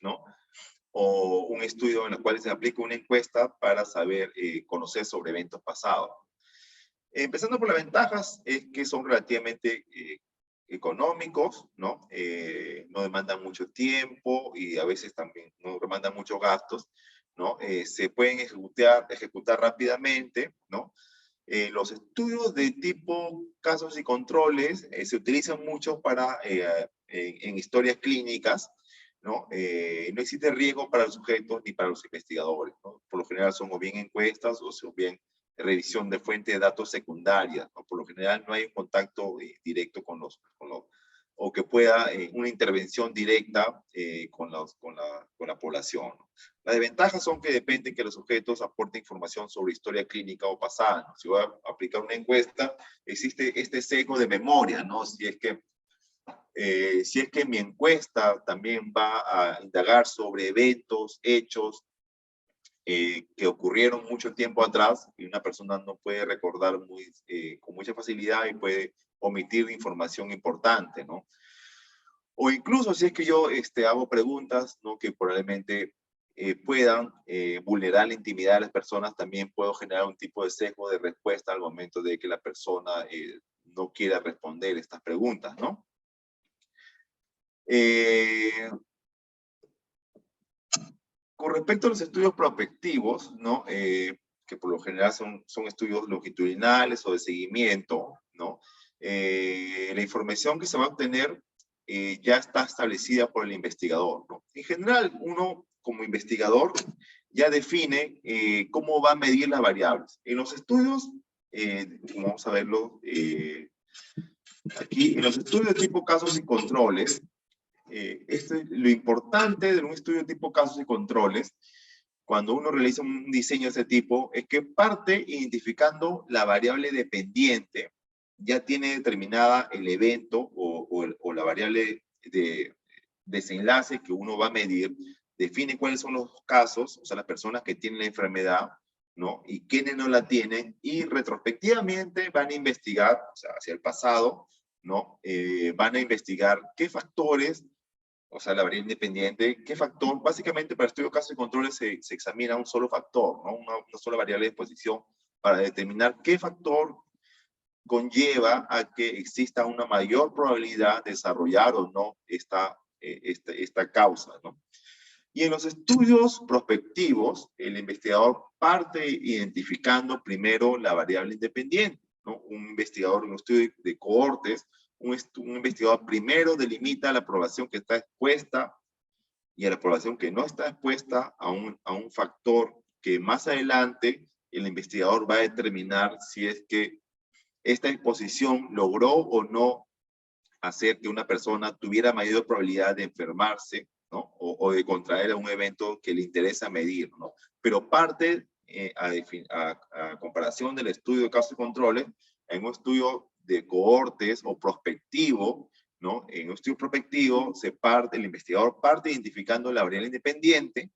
¿no? O un estudio en el cual se aplica una encuesta para saber, conocer sobre eventos pasados. Empezando por las ventajas, es que son relativamente económicos, ¿no? No demandan mucho tiempo y a veces también no demandan muchos gastos, ¿no? Se pueden ejecutar rápidamente, ¿no? Los estudios de tipo casos y controles se utilizan mucho para, en historias clínicas, ¿no? No existe riesgo para los sujetos ni para los investigadores, ¿no? Por lo general son o bien encuestas o son bien revisión de fuentes de datos secundarias, ¿no? Por lo general no hay un contacto directo con los, o que pueda una intervención directa con la población, ¿no? Las desventajas son que depende que los sujetos aporten información sobre historia clínica o pasada, ¿no? Si voy a aplicar una encuesta, existe este sesgo de memoria, ¿no? Si es que mi encuesta también va a indagar sobre eventos, hechos que ocurrieron mucho tiempo atrás y una persona no puede recordar con mucha facilidad y puede omitir información importante, ¿no? O incluso si es que yo hago preguntas, ¿no? Que probablemente puedan vulnerar la intimidad de las personas, también puedo generar un tipo de sesgo de respuesta al momento de que la persona no quiera responder estas preguntas, ¿no? Con respecto a los estudios prospectivos, ¿no? Que por lo general son estudios longitudinales o de seguimiento, ¿no? La información que se va a obtener ya está establecida por el investigador, ¿no? En general, uno como investigador ya define cómo va a medir las variables. En los estudios, vamos a verlo aquí, en los estudios de tipo casos y controles, lo importante de un estudio de tipo casos y controles, cuando uno realiza un diseño de este tipo, es que parte identificando la variable dependiente, ya tiene determinada el evento o la variable de desenlace que uno va a medir, define cuáles son los casos, o sea, las personas que tienen la enfermedad, ¿no? Y quiénes no la tienen, y retrospectivamente van a investigar, o sea, hacia el pasado, ¿no? Van a investigar qué factores, o sea, la variable independiente, qué factor, básicamente para estudio de casos y controles se examina un solo factor, ¿no? Una sola variable de exposición para determinar qué factor conlleva a que exista una mayor probabilidad de desarrollar o no esta causa, ¿no? Y en los estudios prospectivos, el investigador parte identificando primero la variable independiente, ¿no? Un investigador en un estudio de cohortes, un investigador primero delimita la población que está expuesta y a la población que no está expuesta a un factor que más adelante el investigador va a determinar si es que esta exposición logró o no hacer que una persona tuviera mayor probabilidad de enfermarse, ¿no? O de contraer un evento que le interesa medir, ¿no? Pero parte, a comparación del estudio de casos y controles, en un estudio de cohortes o prospectivo, ¿no? En un estudio prospectivo, el investigador parte identificando la variable independiente,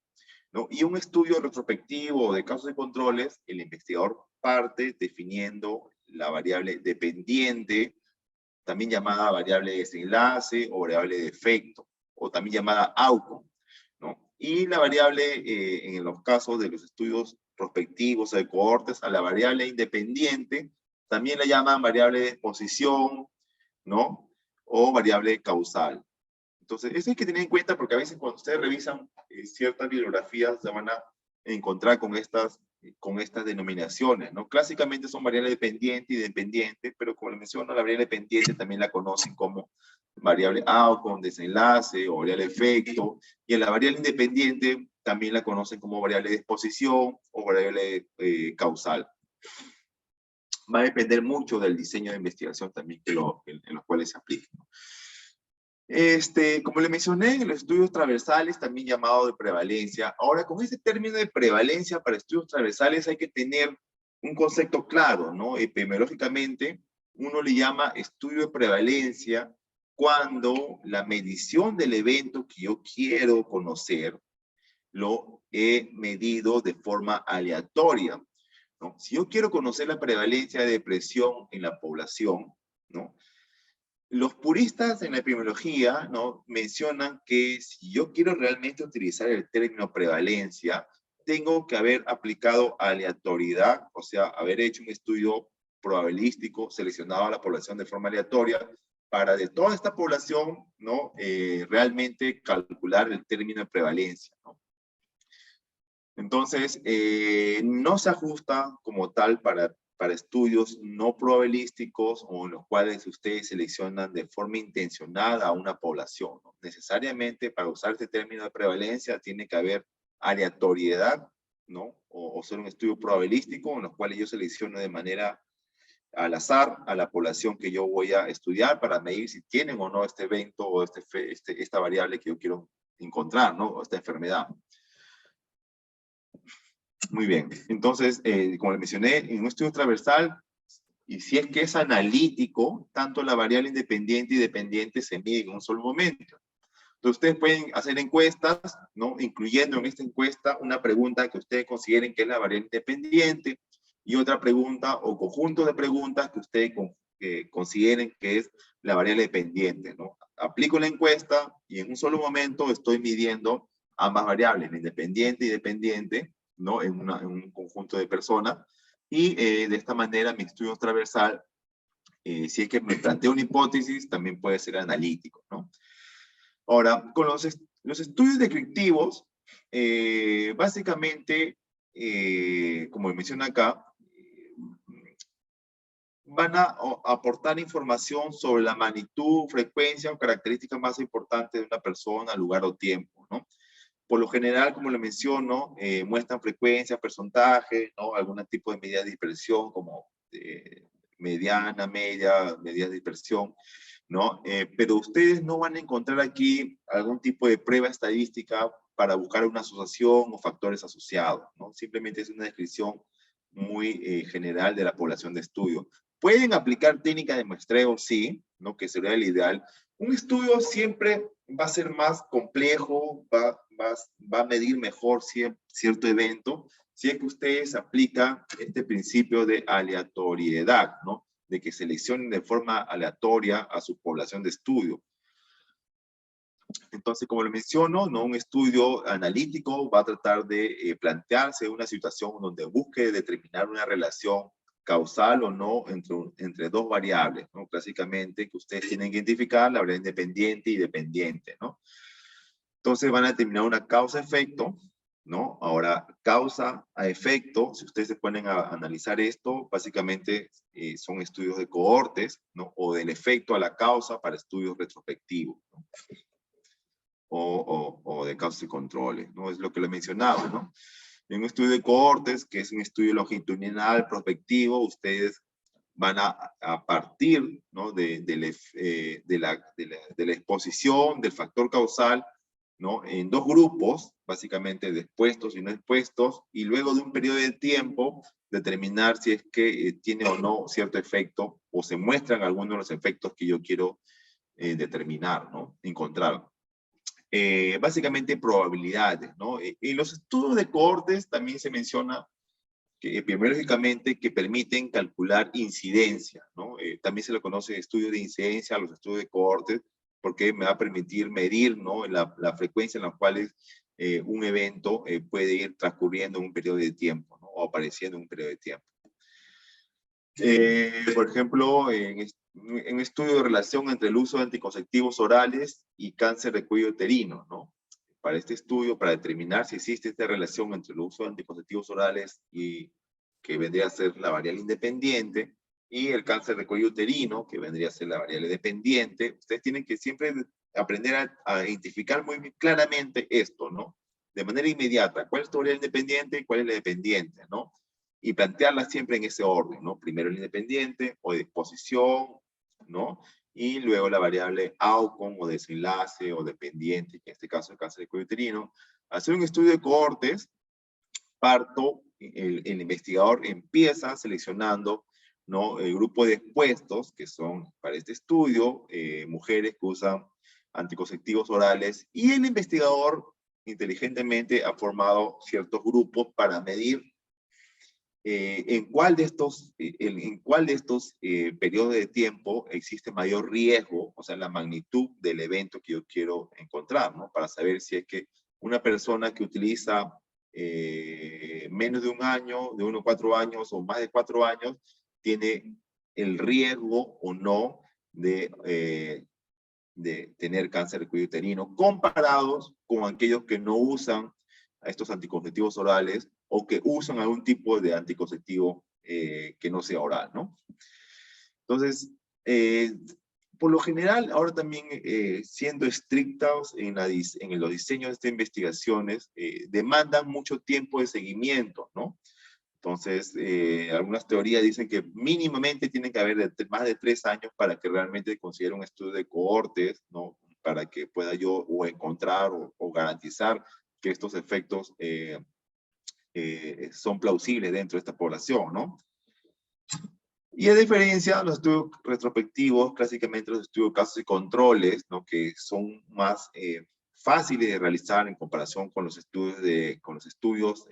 ¿no? Y un estudio retrospectivo de casos y controles, el investigador parte definiendo la variable dependiente, también llamada variable de desenlace o variable de efecto, o también llamada outcome, ¿no? Y la variable, en los casos de los estudios prospectivos o de cohortes, a la variable independiente, también la llaman variable de exposición, ¿no? O variable causal. Entonces, eso hay que tener en cuenta porque a veces cuando ustedes revisan ciertas bibliografías se van a encontrar con estas denominaciones, ¿no? Clásicamente son variable dependiente y dependiente, pero como les menciono, la variable dependiente también la conocen como variable outcome, desenlace o variable efecto, y en la variable independiente también la conocen como variable de exposición o variable causal. Va a depender mucho del diseño de investigación también en los cuales se apliquen, ¿no? Como le mencioné, en los estudios transversales, también llamado de prevalencia. Ahora, con este término de prevalencia para estudios transversales hay que tener un concepto claro, ¿no? Epidemiológicamente, uno le llama estudio de prevalencia cuando la medición del evento que yo quiero conocer lo he medido de forma aleatoria, ¿no? Si yo quiero conocer la prevalencia de depresión en la población, ¿no? Los puristas en la epidemiología, ¿no?, mencionan que si yo quiero realmente utilizar el término prevalencia, tengo que haber aplicado aleatoriedad, o sea, haber hecho un estudio probabilístico, seleccionado a la población de forma aleatoria, para de toda esta población, ¿no?, realmente calcular el término de prevalencia, ¿no? Entonces, no se ajusta como tal para estudios no probabilísticos o en los cuales ustedes seleccionan de forma intencionada a una población, ¿no? Necesariamente para usar este término de prevalencia tiene que haber aleatoriedad, ¿no? O ser un estudio probabilístico en los cuales yo selecciono de manera al azar a la población que yo voy a estudiar para medir si tienen o no este evento o esta variable que yo quiero encontrar, ¿no? O esta enfermedad. Muy bien, entonces, como les mencioné, en un estudio transversal, y si es que es analítico, tanto la variable independiente y dependiente se miden en un solo momento. Entonces, ustedes pueden hacer encuestas, ¿no?, incluyendo en esta encuesta una pregunta que ustedes consideren que es la variable independiente, y otra pregunta o conjunto de preguntas que ustedes consideren que es la variable dependiente, ¿no? Aplico la encuesta y en un solo momento estoy midiendo ambas variables, la independiente y dependiente, ¿no?, en un conjunto de personas, y de esta manera mi estudio transversal, si es que me planteo una hipótesis, también puede ser analítico, ¿no? Ahora, con los estudios descriptivos, básicamente, como menciona acá, van a aportar información sobre la magnitud, frecuencia o características más importantes de una persona, lugar o tiempo, ¿no? Por lo general, como le menciono, muestran frecuencia, porcentaje, ¿no? Algún tipo de medida de dispersión como mediana, media de dispersión, ¿no? Pero ustedes no van a encontrar aquí algún tipo de prueba estadística para buscar una asociación o factores asociados, ¿no? Simplemente es una descripción muy general de la población de estudio. Pueden aplicar técnicas de muestreo, sí, ¿no? Que sería el ideal. Un estudio siempre va a ser más complejo, va a medir mejor cierto evento, si es que ustedes aplican este principio de aleatoriedad, ¿no? De que seleccionen de forma aleatoria a su población de estudio. Entonces, como lo menciono, ¿no? Un estudio analítico va a tratar de plantearse una situación donde busque determinar una relación causal o no entre dos variables, ¿no? Clásicamente, que ustedes tienen que identificar la variable independiente y dependiente, ¿no? Entonces van a determinar una causa-efecto, ¿no? Ahora, causa a efecto, si ustedes se ponen a analizar esto, básicamente son estudios de cohortes, ¿no? O del efecto a la causa para estudios retrospectivos, ¿no? O de causas y controles, ¿no? Es lo que le mencionaba, ¿no? En un estudio de cohortes, que es un estudio longitudinal prospectivo, ustedes van a partir, ¿no? de la exposición del factor causal, ¿no? En dos grupos, básicamente de expuestos y no expuestos, y luego de un periodo de tiempo, determinar si es que tiene o no cierto efecto, o se muestran algunos de los efectos que yo quiero determinar, ¿no? Encontrar. Básicamente probabilidades, ¿no? En los estudios de cohortes también se menciona que epidemiológicamente que permiten calcular incidencia, ¿no? También se le conoce estudio de incidencia a los estudios de cohortes, porque me va a permitir medir, ¿no? la frecuencia en la cual un evento puede ir transcurriendo en un periodo de tiempo, ¿no? O apareciendo en un periodo de tiempo. Por ejemplo, en estudio de relación entre el uso de anticonceptivos orales y cáncer de cuello uterino, ¿no? Para este estudio, para determinar si existe esta relación entre el uso de anticonceptivos orales y que vendría a ser la variable independiente, y el cáncer de cuello uterino, que vendría a ser la variable dependiente, ustedes tienen que siempre aprender a identificar muy claramente esto, ¿no? De manera inmediata, ¿cuál es tu variable independiente y cuál es la dependiente, ¿no? Y plantearlas siempre en ese orden, ¿no? Primero el independiente o de exposición, ¿no? Y luego la variable outcome o desenlace o dependiente, que en este caso es el cáncer de cuello uterino. Hacer un estudio de cohortes, el investigador empieza seleccionando, ¿no? El grupo de expuestos, que son para este estudio, mujeres que usan anticonceptivos orales, y el investigador inteligentemente ha formado ciertos grupos para medir en cuál de estos periodos de tiempo existe mayor riesgo, o sea, la magnitud del evento que yo quiero encontrar, ¿no? Para saber si es que una persona que utiliza menos de un año, de 1 a 4 años o más de 4 años, tiene el riesgo o no de tener cáncer de cuello uterino, comparados con aquellos que no usan estos anticonceptivos orales o que usan algún tipo de anticonceptivo que no sea oral, ¿no? Entonces, por lo general, ahora también siendo estrictos en los diseños de estas investigaciones, demandan mucho tiempo de seguimiento, ¿no? Entonces, algunas teorías dicen que mínimamente tienen que haber más de 3 años para que realmente considere un estudio de cohortes, ¿no? Para que pueda yo o encontrar o garantizar que estos efectos son plausibles dentro de esta población, ¿no? Y a diferencia de los estudios retrospectivos, clásicamente los estudios de casos y controles, ¿no? Que son más fáciles de realizar en comparación con los estudios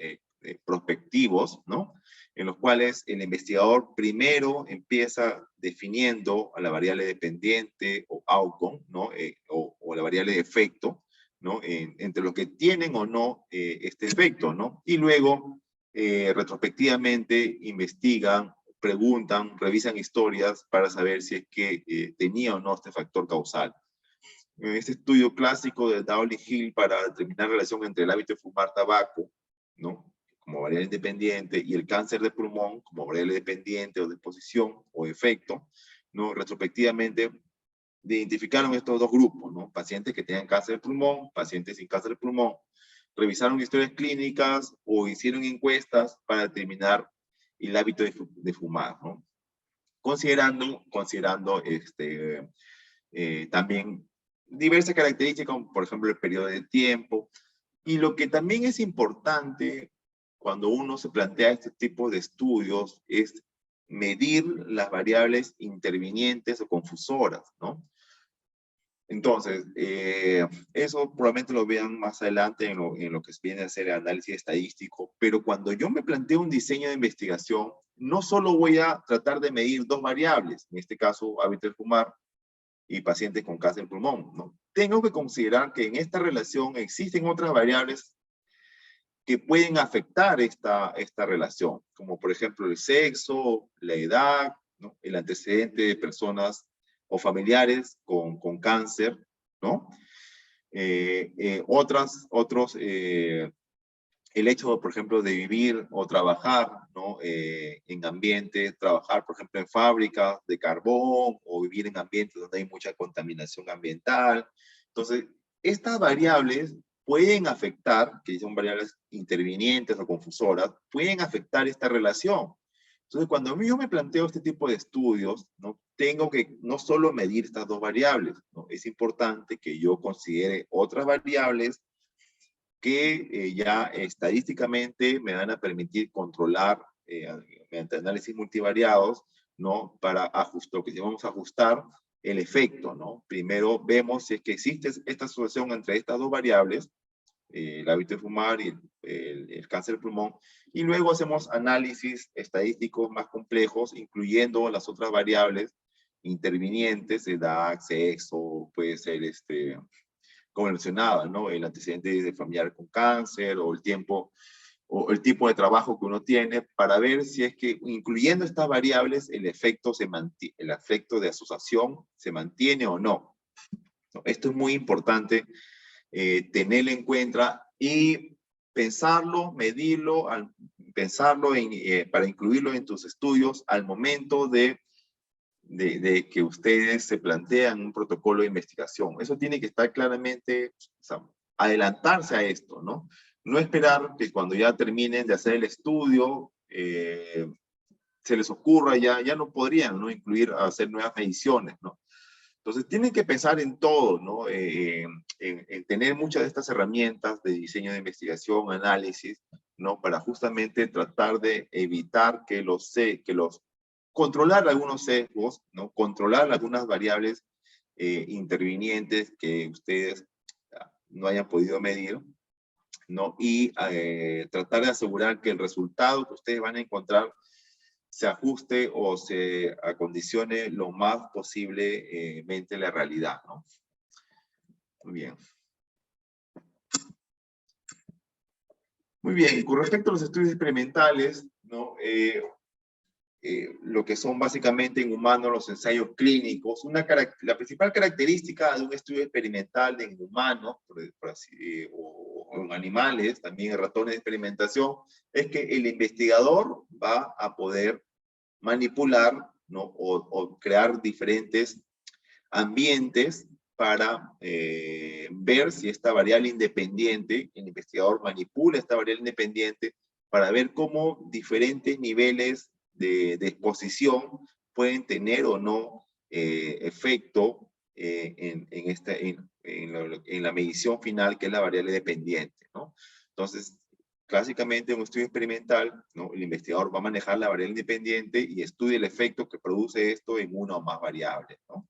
prospectivos, ¿no? En los cuales el investigador primero empieza definiendo a la variable dependiente o outcome, ¿no? O la variable de efecto, ¿no? Entre los que tienen o no este efecto, ¿no? Y luego, retrospectivamente, investigan, preguntan, revisan historias para saber si es que tenía o no este factor causal. en este estudio clásico de Dowling Hill para determinar la relación entre el hábito de fumar tabaco, ¿no?, como variable independiente, y el cáncer de pulmón como variable dependiente o de exposición o efecto, ¿no?, retrospectivamente identificaron estos dos grupos, ¿no?, pacientes que tenían cáncer de pulmón, pacientes sin cáncer de pulmón, revisaron historias clínicas o hicieron encuestas para determinar el hábito de fumar, ¿no?, considerando también diversas características, como por ejemplo el periodo de tiempo. Y lo que también es importante cuando uno se plantea este tipo de estudios es medir las variables intervinientes o confusoras, ¿no? Entonces, eso probablemente lo vean más adelante en lo que viene a ser el análisis estadístico, pero cuando yo me planteo un diseño de investigación, no solo voy a tratar de medir dos variables, en este caso hábito de fumar y pacientes con cáncer de pulmón, ¿no? Tengo que considerar que en esta relación existen otras variables que pueden afectar esta relación, como por ejemplo el sexo, la edad, ¿no?, el antecedente de personas o familiares con cáncer, ¿no? El hecho, por ejemplo, de vivir o trabajar, ¿no?, en ambientes, trabajar, por ejemplo, en fábricas de carbón o vivir en ambientes donde hay mucha contaminación ambiental. Entonces, estas variables pueden afectar, que son variables intervinientes o confusoras, pueden afectar esta relación. Entonces, cuando yo me planteo este tipo de estudios, ¿no?, tengo que no solo medir estas dos variables, ¿no? Es importante que yo considere otras variables que ya estadísticamente me van a permitir controlar mediante análisis multivariados, ¿no?, para ajustar, lo que llamamos ajustar el efecto, ¿no? Primero vemos si es que existe esta asociación entre estas dos variables, el hábito de fumar y el cáncer de pulmón, y luego hacemos análisis estadísticos más complejos, incluyendo las otras variables intervinientes, edad, sexo, puede ser como mencionaba, ¿no?, el antecedente de familiar con cáncer o el tiempo o el tipo de trabajo que uno tiene, para ver si es que incluyendo estas variables el efecto de asociación se mantiene o no. Esto es muy importante tenerlo en cuenta y pensarlo, medirlo, para incluirlo en tus estudios al momento de que ustedes se plantean un protocolo de investigación. Eso tiene que estar claramente, o sea, adelantarse a esto, ¿no? No esperar que cuando ya terminen de hacer el estudio, se les ocurra, ya no podrían, ¿no?, incluir, hacer nuevas mediciones, ¿no? Entonces, tienen que pensar en todo, ¿no? En tener muchas de estas herramientas de diseño de investigación, análisis, ¿no?, para justamente tratar de evitar controlar algunos sesgos, ¿no?, controlar algunas variables intervinientes que ustedes no hayan podido medir, ¿no? Y tratar de asegurar que el resultado que ustedes van a encontrar se ajuste o se acondicione lo más posible la realidad, ¿no? Muy bien. Muy bien, con respecto a los estudios experimentales, ¿no?, lo que son básicamente en humanos los ensayos clínicos. La principal característica de un estudio experimental en humanos, o en animales, también en ratones de experimentación, es que el investigador va a poder manipular, ¿no?, o crear diferentes ambientes para ver si esta variable independiente, el investigador manipula esta variable independiente para ver cómo diferentes niveles de exposición pueden tener o no efecto en la medición final, que es la variable dependiente, ¿no? Entonces, clásicamente en un estudio experimental, ¿no?, el investigador va a manejar la variable independiente y estudia el efecto que produce esto en una o más variables, ¿no?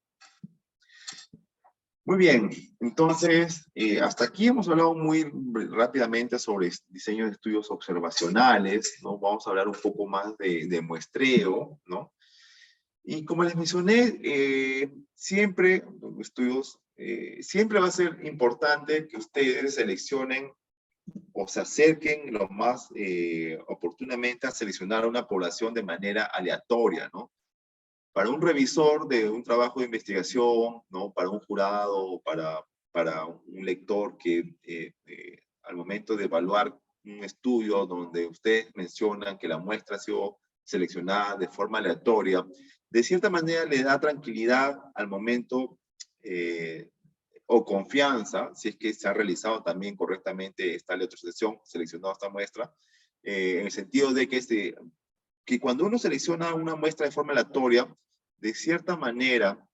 Muy bien, entonces, hasta aquí hemos hablado muy rápidamente sobre diseño de estudios observacionales, ¿no? Vamos a hablar un poco más de muestreo, ¿no? Y como les mencioné, siempre va a ser importante que ustedes seleccionen o se acerquen lo más oportunamente a seleccionar a una población de manera aleatoria, ¿no? Para un revisor de un trabajo de investigación, ¿no? Para un jurado, para un lector que al momento de evaluar un estudio donde ustedes mencionan que la muestra ha sido seleccionada de forma aleatoria, de cierta manera le da tranquilidad al momento o confianza, si es que se ha realizado también correctamente esta aleatorización, seleccionado esta muestra, en el sentido de que cuando uno selecciona una muestra de forma aleatoria, de cierta manera,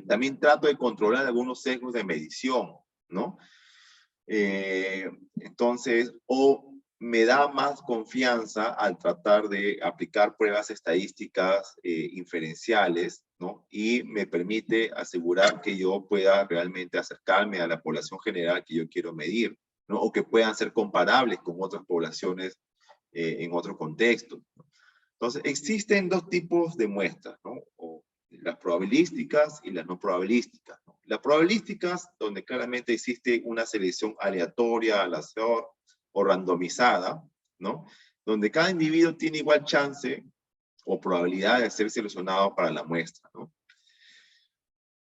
también trato de controlar algunos sesgos de medición, ¿no? Entonces, o me da más confianza al tratar de aplicar pruebas estadísticas inferenciales, ¿no? Y me permite asegurar que yo pueda realmente acercarme a la población general que yo quiero medir, ¿no? O que puedan ser comparables con otras poblaciones en otro contexto. Entonces, existen dos tipos de muestras, ¿no? O las probabilísticas y las no probabilísticas, ¿no? Las probabilísticas, donde claramente existe una selección aleatoria, al azar o randomizada, ¿no? Donde cada individuo tiene igual chance o probabilidad de ser seleccionado para la muestra, ¿no?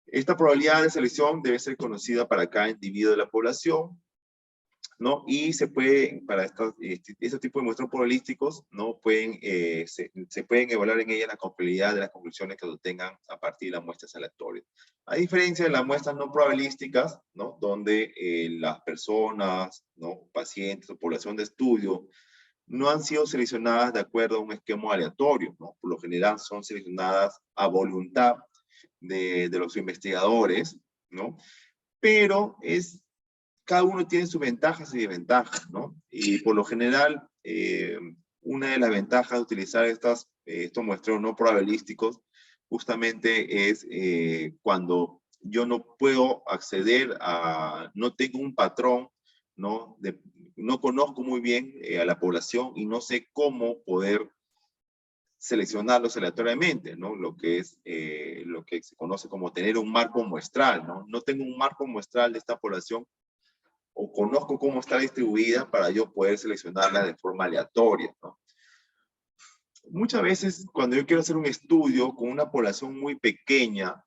Esta probabilidad de selección debe ser conocida para cada individuo de la población, ¿no? Y se puede, para este tipo de muestros probabilísticos, ¿no? Se pueden evaluar en ellas la confiabilidad de las conclusiones que se obtengan a partir de las muestras aleatorias. A diferencia de las muestras no probabilísticas, ¿no? Donde las personas, ¿no? Pacientes o población de estudio no han sido seleccionadas de acuerdo a un esquema aleatorio, ¿no? Por lo general son seleccionadas a voluntad de los investigadores, ¿no? Pero cada uno tiene sus ventajas y desventajas, ¿no? Y por lo general, una de las ventajas de utilizar estos muestreos no probabilísticos justamente es cuando yo no puedo acceder no tengo un patrón, ¿no? No conozco muy bien a la población y no sé cómo poder seleccionarlos aleatoriamente, ¿no? Lo que se conoce como tener un marco muestral, ¿no? No tengo un marco muestral de esta población o conozco cómo está distribuida para yo poder seleccionarla de forma aleatoria, ¿no? Muchas veces cuando yo quiero hacer un estudio con una población muy pequeña,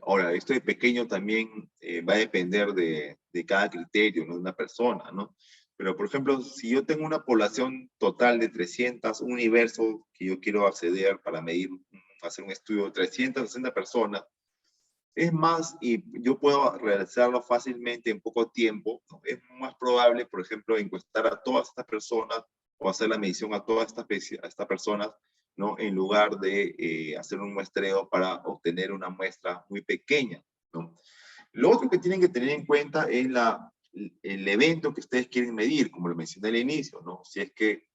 ahora esto de pequeño también va a depender de cada criterio, ¿no? De una persona, ¿no? Pero por ejemplo, si yo tengo una población total de 300, un universo que yo quiero acceder para hacer un estudio de 360 personas, es más, y yo puedo realizarlo fácilmente en poco tiempo, ¿no? Es más probable, por ejemplo, encuestar a todas estas personas o hacer la medición a todas estas personas, ¿no? En lugar de hacer un muestreo para obtener una muestra muy pequeña, ¿no? Lo otro que tienen que tener en cuenta es el evento que ustedes quieren medir, como lo mencioné al inicio, ¿no? Si es que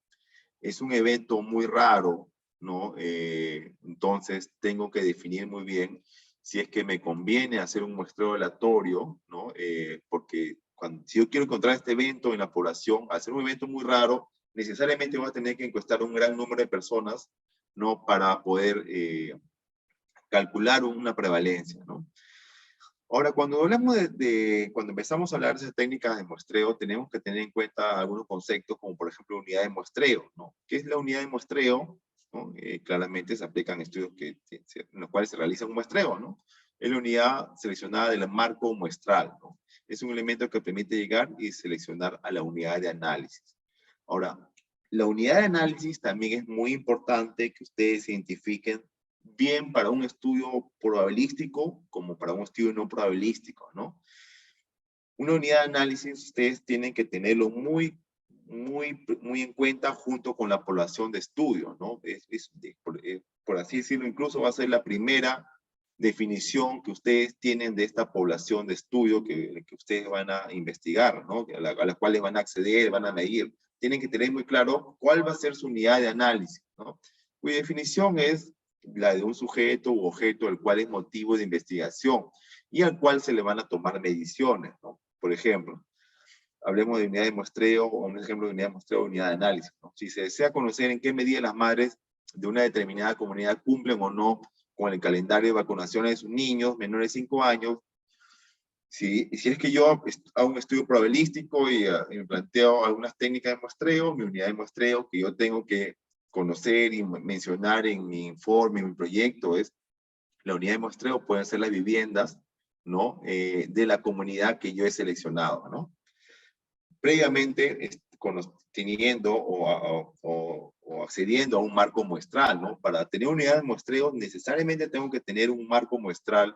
es un evento muy raro, ¿no? Entonces tengo que definir muy bien si es que me conviene hacer un muestreo aleatorio, ¿no? Porque si yo quiero encontrar este evento en la población, al ser un evento muy raro, necesariamente voy a tener que encuestar un gran número de personas, ¿no? Para poder calcular una prevalencia, ¿no? Ahora, cuando hablamos cuando empezamos a hablar de esas técnicas de muestreo, tenemos que tener en cuenta algunos conceptos, como por ejemplo unidad de muestreo, ¿no? ¿Qué es la unidad de muestreo? ¿No? Claramente se aplican estudios en los cuales se realiza un muestreo, ¿no? Es la unidad seleccionada del marco muestral, ¿no? Es un elemento que permite llegar y seleccionar a la unidad de análisis. Ahora, la unidad de análisis también es muy importante que ustedes identifiquen bien para un estudio probabilístico como para un estudio no probabilístico, ¿no? Una unidad de análisis ustedes tienen que tenerlo muy en cuenta junto con la población de estudio, ¿no? Por así decirlo, incluso va a ser la primera definición que ustedes tienen de esta población de estudio que ustedes van a investigar, ¿no? A las cuales van a acceder, van a medir. Tienen que tener muy claro cuál va a ser su unidad de análisis, ¿no? Cuya definición es la de un sujeto u objeto el cual es motivo de investigación y al cual se le van a tomar mediciones, ¿no? Por ejemplo, hablemos de unidad de muestreo o un ejemplo de unidad de muestreo o unidad de análisis, ¿no? Si se desea conocer en qué medida las madres de una determinada comunidad cumplen o no con el calendario de vacunaciones de sus niños menores de 5 años, si es que yo hago un estudio probabilístico y me planteo algunas técnicas de muestreo, mi unidad de muestreo que yo tengo que conocer y mencionar en mi informe, en mi proyecto, es la unidad de muestreo pueden ser las viviendas, ¿no? De la comunidad que yo he seleccionado, ¿no? Previamente, teniendo o accediendo a un marco muestral, ¿no? Para tener unidad de muestreo, necesariamente tengo que tener un marco muestral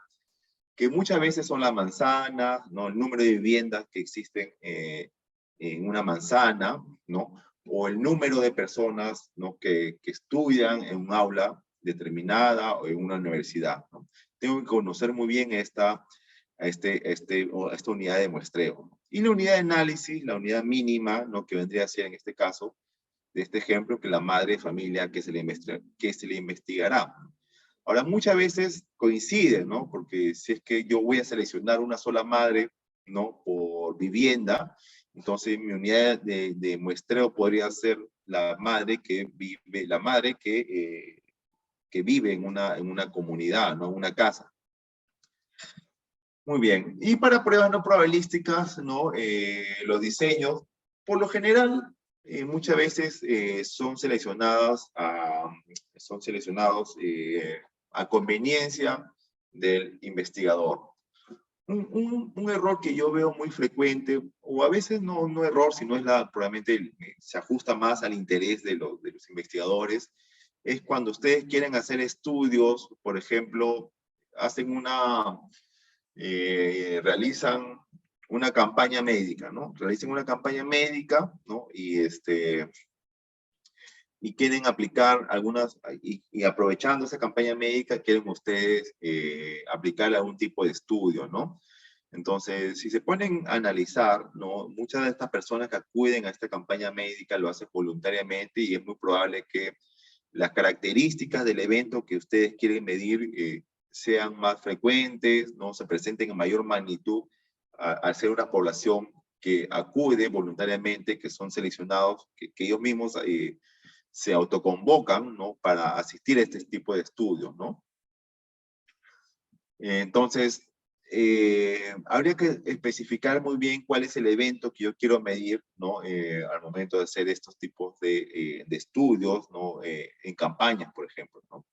que muchas veces son las manzanas, ¿no? El número de viviendas que existen en una manzana, ¿no? O el número de personas, ¿no? que estudian en un aula determinada o en una universidad, ¿no? Tengo que conocer muy bien esta unidad de muestreo. Y la unidad de análisis, la unidad mínima, ¿no? Que vendría a ser en este caso, de este ejemplo, que la madre de familia que se le investigará. Ahora, muchas veces coincide, ¿no? Porque si es que yo voy a seleccionar una sola madre, ¿no? Por vivienda, entonces mi unidad de muestreo podría ser la madre que vive en una comunidad, ¿no? Una casa. Muy bien. Y para pruebas no probabilísticas, ¿no? Los diseños, por lo general, muchas veces son seleccionados a conveniencia del investigador. Un error que yo veo muy frecuente, o a veces no error, sino probablemente se ajusta más al interés de los investigadores, es cuando ustedes quieren hacer estudios, por ejemplo, realizan una campaña médica, ¿no? Realizan una campaña médica, ¿no? Y quieren aplicar y aprovechando esa campaña médica, quieren ustedes aplicar algún tipo de estudio, ¿no? Entonces, si se ponen a analizar, ¿no? Muchas de estas personas que acuden a esta campaña médica lo hacen voluntariamente y es muy probable que las características del evento que ustedes quieren medir sean más frecuentes, ¿no? Se presenten en mayor magnitud al ser una población que acude voluntariamente, que son seleccionados, que ellos mismos se autoconvocan, ¿no? Para asistir a este tipo de estudios, ¿no? Entonces, habría que especificar muy bien cuál es el evento que yo quiero medir, ¿no? Al momento de hacer estos tipos de estudios, ¿no? En campañas, por ejemplo, ¿no?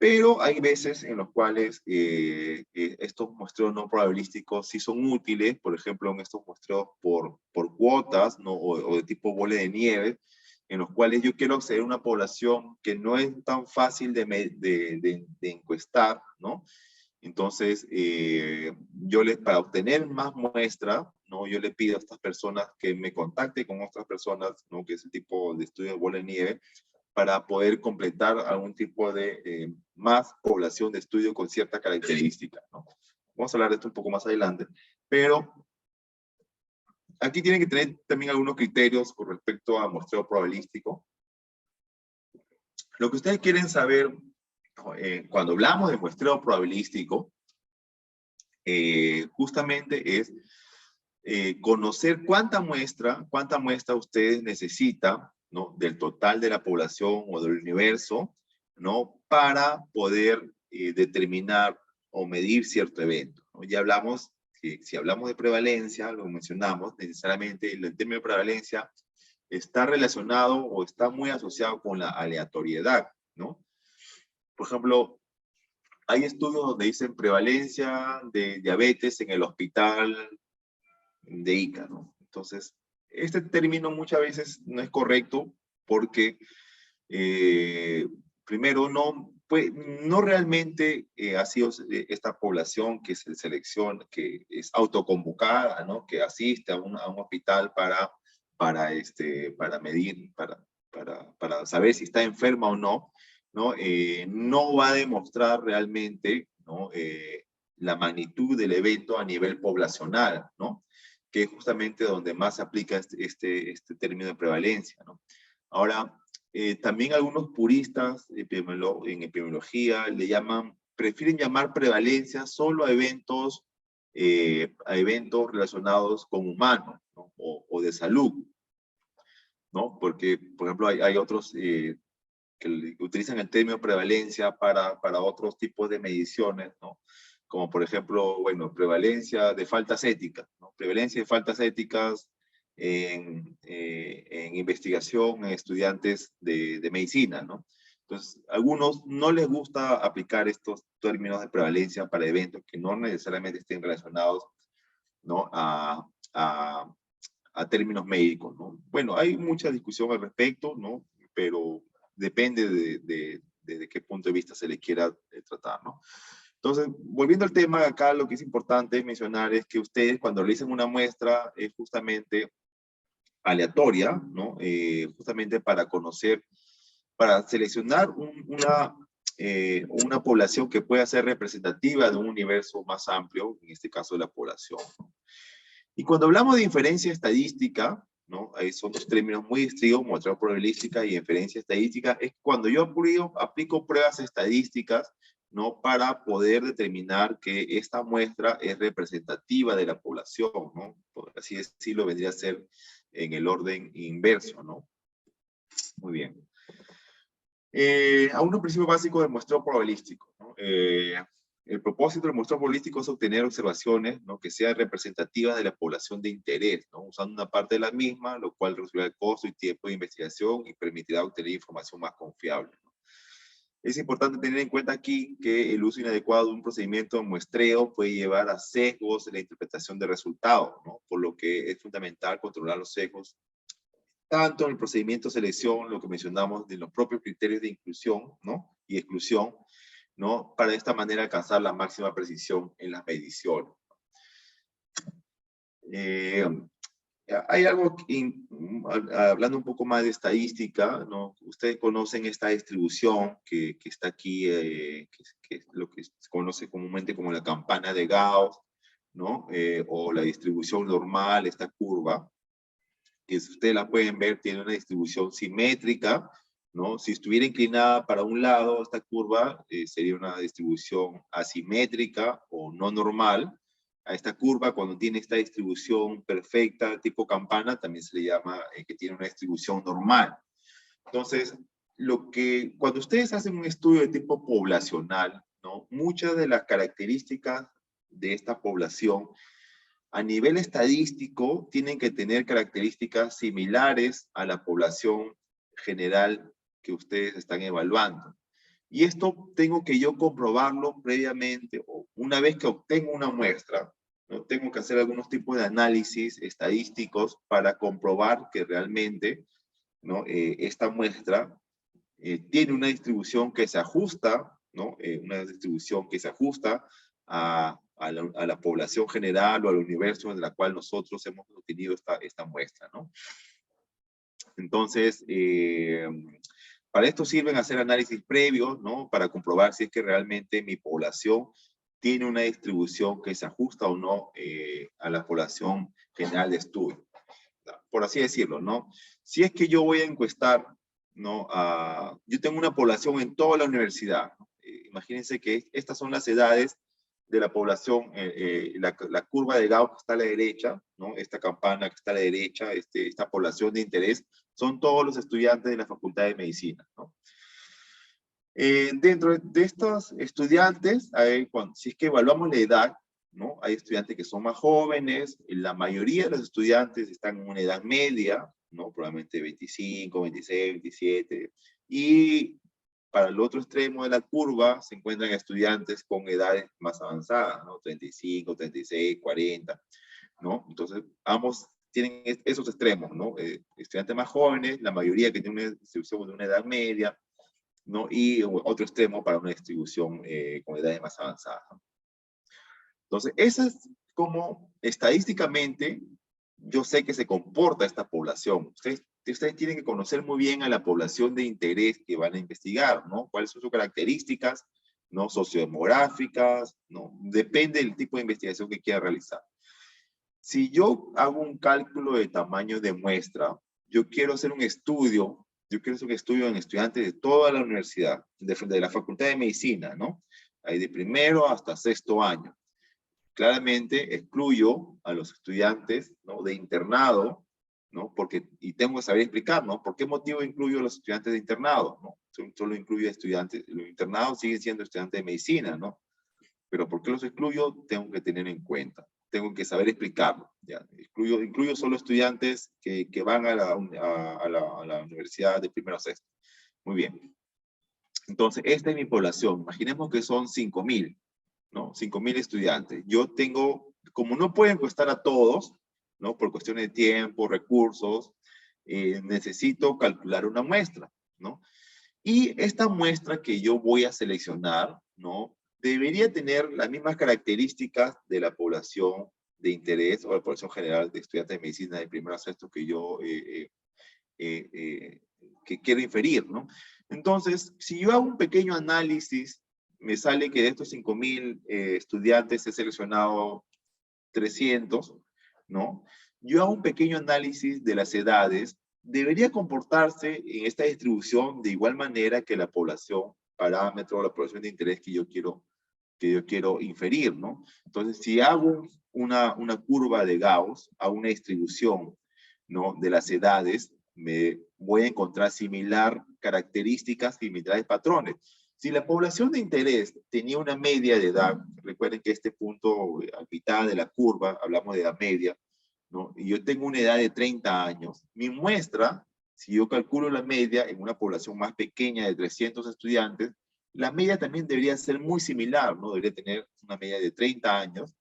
Pero hay veces en los cuales estos muestreos no probabilísticos sí son útiles, por ejemplo, en estos muestreos por cuotas, ¿no? O de tipo bola de nieve, en los cuales yo quiero acceder a una población que no es tan fácil de encuestar, ¿no? Entonces, para obtener más muestra, ¿no? Yo le pido a estas personas que me contacten con otras personas, ¿no? Que es el tipo de estudio de bola de nieve, para poder completar algún tipo de más población de estudio con cierta característica, ¿no? Vamos a hablar de esto un poco más adelante, pero aquí tienen que tener también algunos criterios con respecto a muestreo probabilístico. Lo que ustedes quieren saber cuando hablamos de muestreo probabilístico, justamente es conocer cuánta muestra ustedes necesitan, ¿no? Del total de la población o del universo, ¿no? Para poder determinar o medir cierto evento, ¿no? Ya hablamos que si hablamos de prevalencia, lo mencionamos, necesariamente el término de prevalencia está relacionado o está muy asociado con la aleatoriedad, ¿no? Por ejemplo, hay estudios donde dicen prevalencia de diabetes en el hospital de Ica, ¿no? Entonces, este término muchas veces no es correcto porque, primero, no realmente ha sido esta población que se selecciona, que es autoconvocada, ¿no? Que asiste a un hospital para medir, para saber si está enferma o no, ¿no? No va a demostrar realmente, ¿no? La magnitud del evento a nivel poblacional, ¿no? Que es justamente donde más se aplica este término de prevalencia, ¿no? Ahora, también algunos puristas en epidemiología prefieren llamar prevalencia solo a eventos relacionados con humanos, ¿no? O de salud, ¿no? Porque, por ejemplo, hay otros que utilizan el término prevalencia para otros tipos de mediciones, ¿no? Como por ejemplo, bueno, prevalencia de faltas éticas, ¿no? Prevalencia de faltas éticas en investigación en estudiantes de medicina, ¿no? Entonces, a algunos no les gusta aplicar estos términos de prevalencia para eventos que no necesariamente estén relacionados, ¿no? A términos médicos, ¿no? Bueno, hay mucha discusión al respecto, ¿no? Pero depende de qué punto de vista se le quiera tratar, ¿no? Entonces, volviendo al tema, acá lo que es importante mencionar es que ustedes cuando realicen una muestra es justamente aleatoria, ¿no? Justamente para conocer, para seleccionar una población que pueda ser representativa de un universo más amplio, en este caso de la población, ¿no? Y cuando hablamos de inferencia estadística, ¿no? Ahí son dos términos muy distintos, muestra probabilística y inferencia estadística, es cuando yo aplico pruebas estadísticas, ¿no? Para poder determinar que esta muestra es representativa de la población, ¿no? Por así decirlo, vendría a ser en el orden inverso, ¿no? Muy bien. A unos principios básicos del muestreo probabilístico, ¿no? El propósito del muestreo probabilístico es obtener observaciones, ¿no? Que sean representativas de la población de interés, ¿no? Usando una parte de la misma, lo cual reducirá el costo y tiempo de investigación y permitirá obtener información más confiable, ¿no? Es importante tener en cuenta aquí que el uso inadecuado de un procedimiento de muestreo puede llevar a sesgos en la interpretación de resultados, ¿no? Por lo que es fundamental controlar los sesgos tanto en el procedimiento de selección, lo que mencionamos de los propios criterios de inclusión, ¿no? Y exclusión, ¿no? Para de esta manera alcanzar la máxima precisión en las mediciones. Hay algo, hablando un poco más de estadística, ¿no? Ustedes conocen esta distribución que está aquí, que es lo que se conoce comúnmente como la campana de Gauss, ¿no? O la distribución normal, esta curva, que si ustedes la pueden ver, tiene una distribución simétrica, ¿no? Si estuviera inclinada para un lado, esta curva sería una distribución asimétrica o no normal. A esta curva, cuando tiene esta distribución perfecta, tipo campana, también se le llama que tiene una distribución normal. Entonces, cuando ustedes hacen un estudio de tipo poblacional, ¿no? Muchas de las características de esta población a nivel estadístico tienen que tener características similares a la población general que ustedes están evaluando. Y esto tengo que yo comprobarlo previamente, o una vez que obtengo una muestra, ¿no? Tengo que hacer algunos tipos de análisis estadísticos para comprobar que realmente, ¿no? Esta muestra tiene una distribución que se ajusta, ¿no? Una distribución que se ajusta a la población general o al universo en la cual nosotros hemos obtenido esta muestra, ¿no? Entonces, para esto sirven hacer análisis previos, ¿no? Para comprobar si es que realmente mi población tiene una distribución que se ajusta o no a la población general de estudio. Por así decirlo, ¿no? Si es que yo voy a encuestar, ¿no? Yo tengo una población en toda la universidad, ¿no? Imagínense que estas son las edades de la población, la curva de Gauss que está a la derecha, ¿no? Esta campana que está a la derecha, esta población de interés, son todos los estudiantes de la Facultad de Medicina, ¿no? Dentro de estos estudiantes, si es que evaluamos la edad, ¿no? Hay estudiantes que son más jóvenes, la mayoría de los estudiantes están en una edad media, ¿no? Probablemente 25, 26, 27, y para el otro extremo de la curva se encuentran estudiantes con edades más avanzadas, ¿no? 35, 36, 40, ¿no? Entonces, ambos tienen esos extremos, ¿no? Estudiantes más jóvenes, la mayoría que tienen una distribución de una edad media, ¿no? Y otro extremo para una distribución con edades más avanzadas, ¿no? Entonces, eso es como estadísticamente yo sé que se comporta esta población. Ustedes tienen que conocer muy bien a la población de interés que van a investigar, ¿no? ¿Cuáles son sus características, ¿no? Sociodemográficas, ¿no? Depende del tipo de investigación que quiera realizar. Si yo hago un cálculo de tamaño de muestra, yo quiero hacer un estudio en estudiantes de toda la universidad, de la Facultad de Medicina, ¿no? Ahí de primero hasta sexto año. Claramente excluyo a los estudiantes, ¿no? De internado, ¿no? Y tengo que saber explicar, ¿no? ¿Por qué motivo incluyo a los estudiantes de internado, ¿no? Solo incluyo a estudiantes, los internados siguen siendo estudiantes de medicina, ¿no? Pero ¿por qué los excluyo? Tengo que tener en cuenta. tengo que saber explicarlo. ¿Ya? Incluyo solo estudiantes que van a la universidad de primero a sexto. Muy bien. Entonces, esta es mi población. Imaginemos que son 5.000, ¿no? 5.000 estudiantes. Yo tengo, como no puedo encuestar a todos, ¿no? Por cuestiones de tiempo, recursos, necesito calcular una muestra, ¿no? Y esta muestra que yo voy a seleccionar, ¿no? Debería tener las mismas características de la población de interés o la población general de estudiantes de medicina de primero a sexto que yo que quiero inferir, ¿no? Entonces, si yo hago un pequeño análisis, me sale que de estos 5.000 estudiantes he seleccionado 300, ¿no? Yo hago un pequeño análisis de las edades, debería comportarse en esta distribución de igual manera que la población parámetro, la población de interés que yo quiero inferir, ¿no? Entonces, si hago una curva de Gauss, a una distribución, ¿no? De las edades, me voy a encontrar características similares patrones. Si la población de interés tenía una media de edad, recuerden que este punto, a mitad de la curva, hablamos de edad media, ¿no? Y yo tengo una edad de 30 años. Mi muestra, si yo calculo la media en una población más pequeña de 300 estudiantes, la media también debería ser muy similar, ¿no? Debería tener una media de 30 años,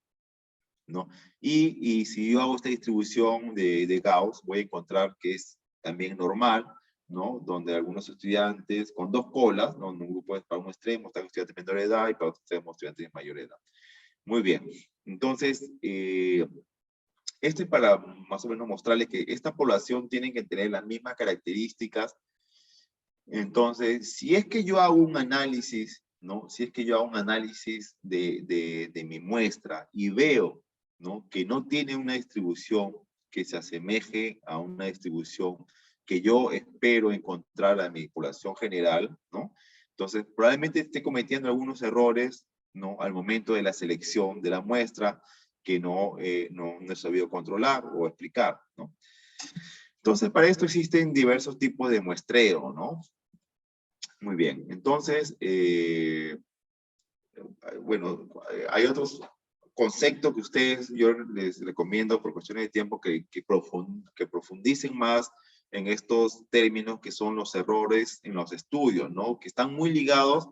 ¿no? Y si yo hago esta distribución de Gauss, voy a encontrar que es también normal, ¿no? Donde algunos estudiantes con dos colas, ¿no? En un grupo para un extremo están estudiantes de menor edad y para otro extremo estudiantes de mayor edad. Muy bien. Entonces, esto es para más o menos mostrarles que esta población tiene que tener las mismas características. Entonces, si es que yo hago un análisis, ¿no? Si es que yo hago un análisis de mi muestra y veo, ¿no? Que no tiene una distribución que se asemeje a una distribución que yo espero encontrar a mi población general, ¿no? Entonces, probablemente esté cometiendo algunos errores, ¿no? Al momento de la selección de la muestra que no he sabido controlar o explicar, ¿no? Entonces, para esto existen diversos tipos de muestreo, ¿no? Muy bien, entonces, bueno, hay otros conceptos que yo les recomiendo por cuestiones de tiempo que profundicen más en estos términos que son los errores en los estudios, ¿no? Que están muy ligados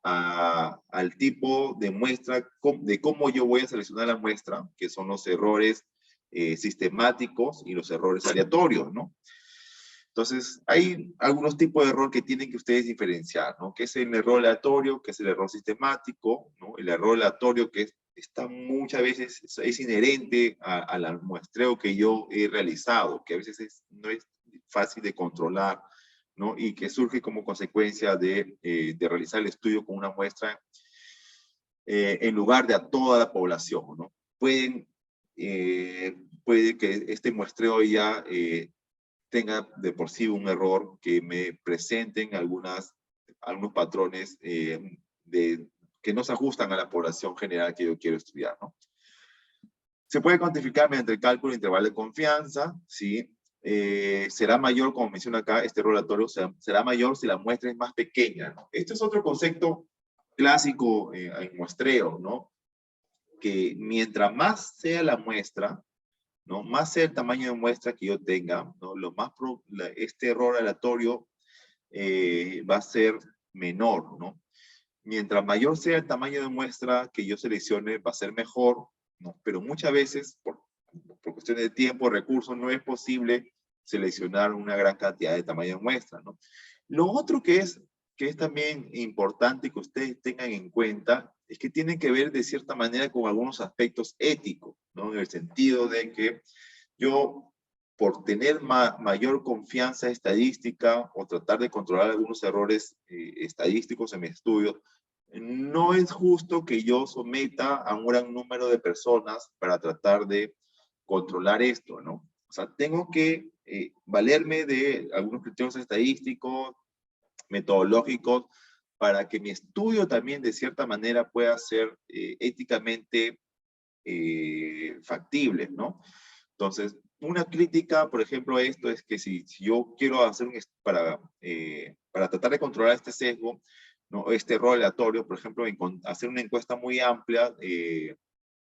al tipo de muestra, de cómo yo voy a seleccionar la muestra, que son los errores sistemáticos y los errores aleatorios, ¿no? Entonces, hay algunos tipos de error que tienen que ustedes diferenciar, ¿no? Que es el error aleatorio, que es el error sistemático, ¿no? El error aleatorio que está muchas veces, es inherente al muestreo que yo he realizado, que a veces no es fácil de controlar, ¿no? Y que surge como consecuencia de realizar el estudio con una muestra en lugar de a toda la población, ¿no? Puede que este muestreo ya tenga de por sí un error, que me presenten algunos patrones que no se ajustan a la población general que yo quiero estudiar, ¿no? Se puede cuantificar mediante el cálculo intervalo de confianza, ¿sí? Será mayor, como menciona acá, este error aleatorio será mayor si la muestra es más pequeña, ¿no? Este es otro concepto clásico en muestreo, ¿no? Que mientras más sea la muestra, ¿no? Más sea el tamaño de muestra que yo tenga, ¿no? Este error aleatorio va a ser menor, ¿no? Mientras mayor sea el tamaño de muestra que yo seleccione, va a ser mejor, ¿no? Pero muchas veces, por cuestiones de tiempo, recursos, no es posible seleccionar una gran cantidad de tamaño de muestra, ¿no? Lo otro que es también importante que ustedes tengan en cuenta es que tiene que ver de cierta manera con algunos aspectos éticos, ¿no? En el sentido de que yo, por tener mayor confianza estadística o tratar de controlar algunos errores estadísticos en mi estudio, no es justo que yo someta a un gran número de personas para tratar de controlar esto, ¿no? O sea, tengo que valerme de algunos criterios estadísticos, metodológicos, para que mi estudio también de cierta manera pueda ser éticamente factible, ¿no? Entonces, una crítica, por ejemplo, a esto es que si yo quiero hacer para tratar de controlar este sesgo, ¿no? Este error aleatorio, por ejemplo, hacer una encuesta muy amplia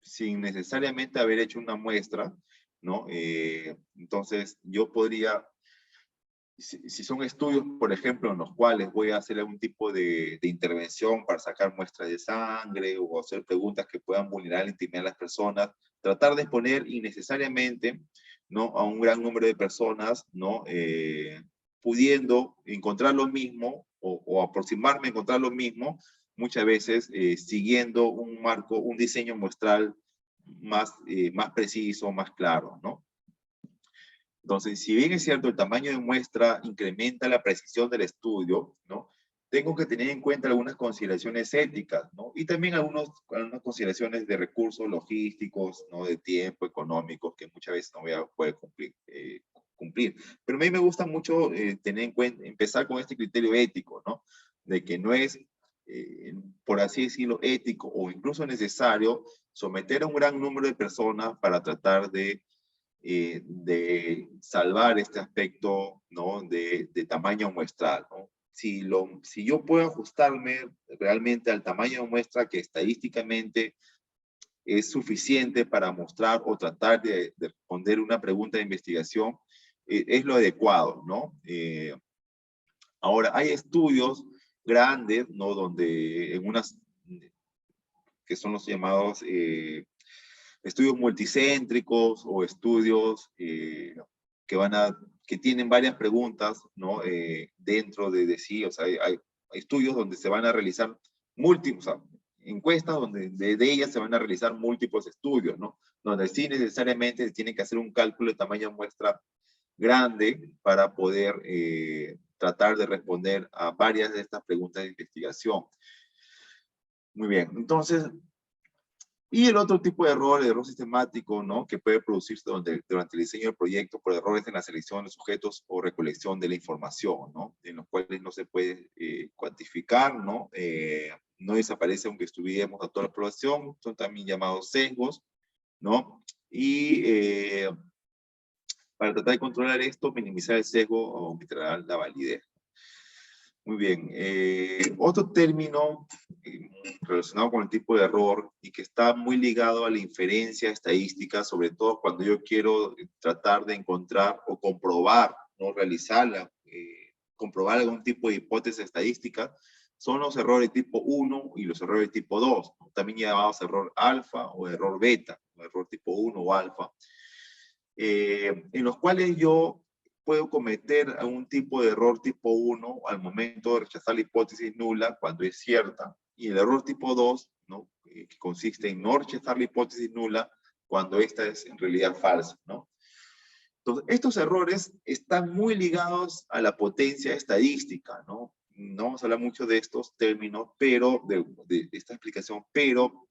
sin necesariamente haber hecho una muestra, ¿no? Entonces, yo podría, si son estudios, por ejemplo, en los cuales voy a hacer algún tipo de intervención para sacar muestras de sangre o hacer preguntas que puedan vulnerar la intimidad de las personas, tratar de exponer innecesariamente, ¿no?, a un gran número de personas, ¿no?, pudiendo encontrar lo mismo o aproximarme a encontrar lo mismo, muchas veces siguiendo un marco, un diseño muestral más preciso, más claro, ¿no? Entonces, si bien es cierto, el tamaño de muestra incrementa la precisión del estudio, ¿no? Tengo que tener en cuenta algunas consideraciones éticas, ¿no? Y también algunas consideraciones de recursos logísticos, ¿no? De tiempo, económicos, que muchas veces no voy a poder cumplir. Pero a mí me gusta mucho tener en cuenta, empezar con este criterio ético, ¿no? De que no es, por así decirlo, ético o incluso necesario someter a un gran número de personas para tratar de salvar este aspecto, ¿no?, de tamaño muestral, ¿no? Si yo puedo ajustarme realmente al tamaño de muestra que estadísticamente es suficiente para mostrar o tratar de responder una pregunta de investigación, es lo adecuado, ¿no? Ahora, hay estudios grandes, ¿no?, donde en unas, que son los llamados estudios multicéntricos o estudios que tienen varias preguntas, ¿no? Dentro de sí, o sea, hay estudios donde se van a realizar múltiples, o sea, encuestas donde de ellas se van a realizar múltiples estudios, ¿no? Donde sí necesariamente se tiene que hacer un cálculo de tamaño de muestra grande para poder tratar de responder a varias de estas preguntas de investigación. Muy bien, entonces, y el otro tipo de error, el error sistemático, ¿no?, que puede producirse durante el diseño del proyecto por errores en la selección de sujetos o recolección de la información, ¿no?, en los cuales no se puede cuantificar, ¿no? No desaparece aunque estudiemos a toda la población, son también llamados sesgos, ¿no? Y para tratar de controlar esto, minimizar el sesgo aumentará la validez. Muy bien. Otro término relacionado con el tipo de error y que está muy ligado a la inferencia estadística, sobre todo cuando yo quiero tratar de encontrar o comprobar, no realizarla, comprobar algún tipo de hipótesis estadística, son los errores tipo 1 y los errores tipo 2, ¿no?, también llamados error alfa o error beta, o error tipo 1 o alfa, en los cuales yo puedo cometer algún tipo de error tipo 1 al momento de rechazar la hipótesis nula cuando es cierta, y el error tipo 2, ¿no?, que consiste en no rechazar la hipótesis nula cuando esta es en realidad falsa, ¿no? Entonces, estos errores están muy ligados a la potencia estadística, ¿no? No vamos a hablar mucho de estos términos, pero de esta explicación, pero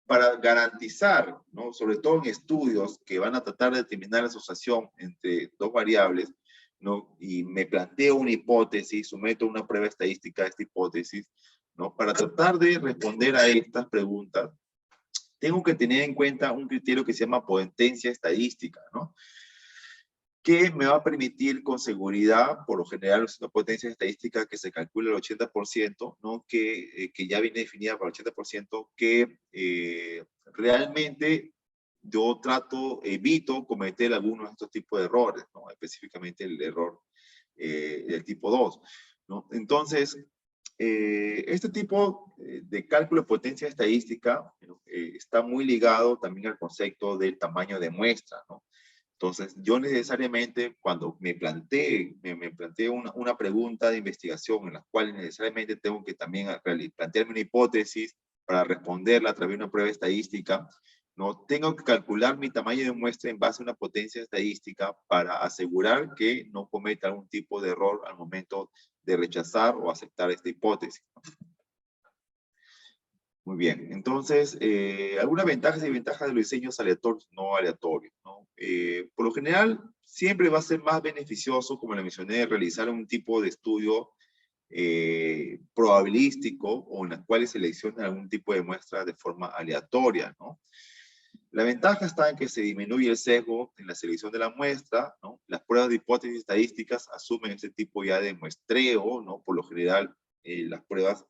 para garantizar, ¿no?, sobre todo en estudios que van a tratar de determinar la asociación entre dos variables, ¿no?, y me planteo una hipótesis, someto una prueba estadística a esta hipótesis, ¿no?, para tratar de responder a estas preguntas, tengo que tener en cuenta un criterio que se llama potencia estadística, ¿no?, que me va a permitir con seguridad, por lo general es una potencia estadística que se calcula el 80%, ¿no?, que ya viene definida para el 80%, que realmente yo evito cometer algunos de estos tipos de errores, ¿no?, específicamente el error del tipo 2, ¿no? Entonces, este tipo de cálculo de potencia estadística, ¿no?, está muy ligado también al concepto del tamaño de muestra, ¿no? Entonces, yo necesariamente, cuando me planteo una pregunta de investigación en la cual necesariamente tengo que también plantearme una hipótesis para responderla a través de una prueba estadística, ¿no?, tengo que calcular mi tamaño de muestra en base a una potencia estadística para asegurar que no cometa algún tipo de error al momento de rechazar o aceptar esta hipótesis. Muy bien, entonces, algunas ventajas y desventajas de los diseños aleatorios, no aleatorios, ¿no? Por lo general, siempre va a ser más beneficioso, como le mencioné, realizar un tipo de estudio probabilístico o en las cuales seleccionan algún tipo de muestra de forma aleatoria, ¿no? La ventaja está en que se disminuye el sesgo en la selección de la muestra, ¿no? Las pruebas de hipótesis estadísticas asumen este tipo ya de muestreo, ¿no? Por lo general, las pruebas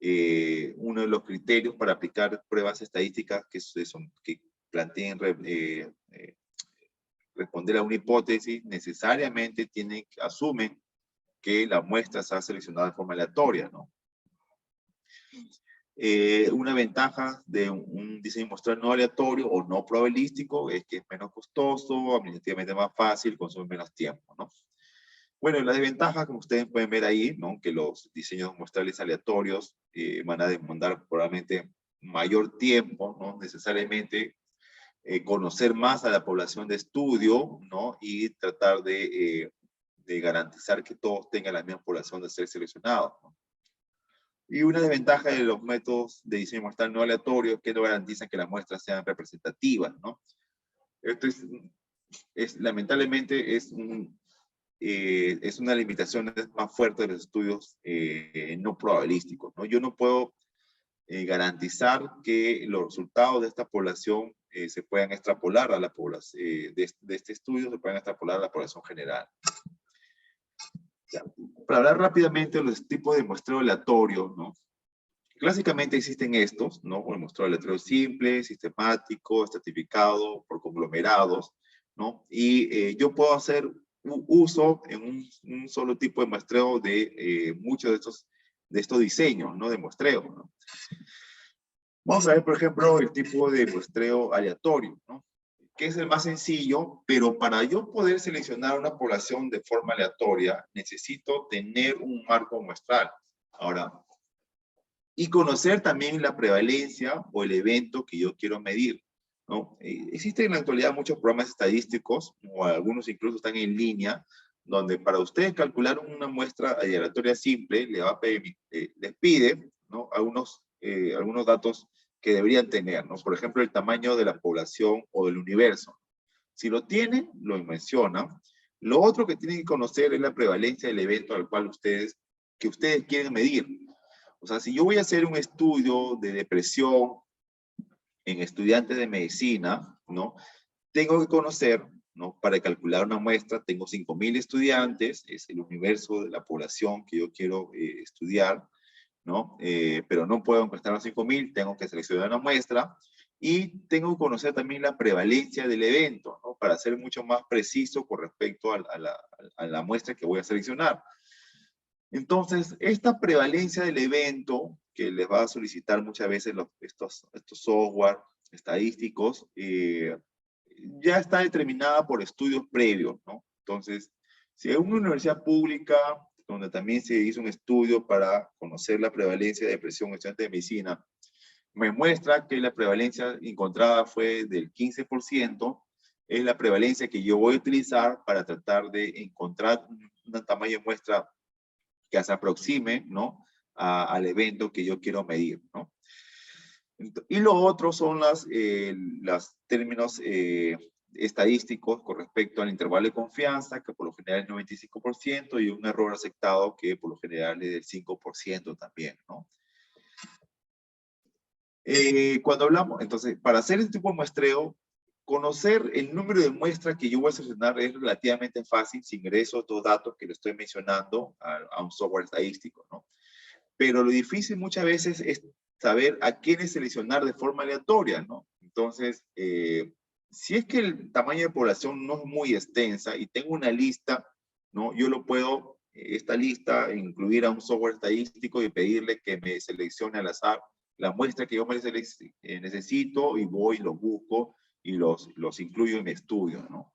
uno de los criterios para aplicar pruebas estadísticas que planteen responder a una hipótesis, necesariamente asumen que la muestra se ha seleccionado de forma aleatoria, ¿no? Una ventaja de un diseño muestral no aleatorio o no probabilístico es que es menos costoso, administrativamente más fácil, consume menos tiempo, ¿no? Bueno, las desventajas, como ustedes pueden ver ahí, ¿no? Que los diseños muestrales aleatorios van a demandar probablemente mayor tiempo, ¿no? Necesariamente conocer más a la población de estudio, ¿no? Y tratar de garantizar que todos tengan la misma población de ser seleccionados, ¿no? Y una desventaja de los métodos de diseño muestral no aleatorio es que no garantizan que las muestras sean representativas, ¿no? Esto lamentablemente es una limitación más fuerte de los estudios no probabilísticos, ¿no? Yo no puedo garantizar que los resultados de esta población se puedan extrapolar a la población, de este estudio se puedan extrapolar a la población general. Ya. Para hablar rápidamente de los tipos de muestreo aleatorio, ¿no? Clásicamente existen estos, ¿no? El muestreo aleatorio simple, sistemático, estratificado, por conglomerados, ¿no? Y yo puedo hacer uso en un solo tipo de muestreo de muchos de estos diseños, ¿no? De muestreo, ¿no? Vamos a ver, por ejemplo, el tipo de muestreo aleatorio, ¿no? Que es el más sencillo, pero para yo poder seleccionar una población de forma aleatoria, necesito tener un marco muestral. Ahora, y conocer también la prevalencia o el evento que yo quiero medir, ¿no? Existen en la actualidad muchos programas estadísticos, o algunos incluso están en línea, donde para ustedes calcular una muestra aleatoria simple, les pide, ¿no? algunos datos que deberían tener, ¿no? Por ejemplo, el tamaño de la población o del universo. Si lo tienen, lo menciona. Lo otro que tienen que conocer es la prevalencia del evento al cual ustedes quieren medir. O sea, si yo voy a hacer un estudio de depresión en estudiantes de medicina, ¿no? Tengo que conocer, ¿no? Para calcular una muestra, tengo 5.000 estudiantes, es el universo de la población que yo quiero estudiar, ¿no? Pero no puedo encuestar a 5.000, tengo que seleccionar una muestra y tengo que conocer también la prevalencia del evento, ¿no? Para ser mucho más preciso con respecto a la muestra que voy a seleccionar. Entonces, esta prevalencia del evento que les va a solicitar muchas veces estos software estadísticos, ya está determinada por estudios previos, ¿no? Entonces, si hay una universidad pública donde también se hizo un estudio para conocer la prevalencia de depresión en estudiantes de medicina, me muestra que la prevalencia encontrada fue del 15%, es la prevalencia que yo voy a utilizar para tratar de encontrar un tamaño de muestra que se aproxime, ¿no? Al evento que yo quiero medir, ¿no? Y lo otro son los términos estadísticos con respecto al intervalo de confianza, que por lo general es 95%, y un error aceptado que por lo general es del 5% también, ¿no? Cuando hablamos, entonces, para hacer este tipo de muestreo, conocer el número de muestras que yo voy a seleccionar es relativamente fácil si ingreso estos datos que le estoy mencionando a un software estadístico, ¿no? Pero lo difícil muchas veces es saber a quiénes seleccionar de forma aleatoria, ¿no? Entonces, si es que el tamaño de población no es muy extensa y tengo una lista, ¿no? Yo lo puedo, esta lista, incluir a un software estadístico y pedirle que me seleccione al azar la muestra que yo necesito y voy, los busco y los incluyo en mi estudio, ¿no?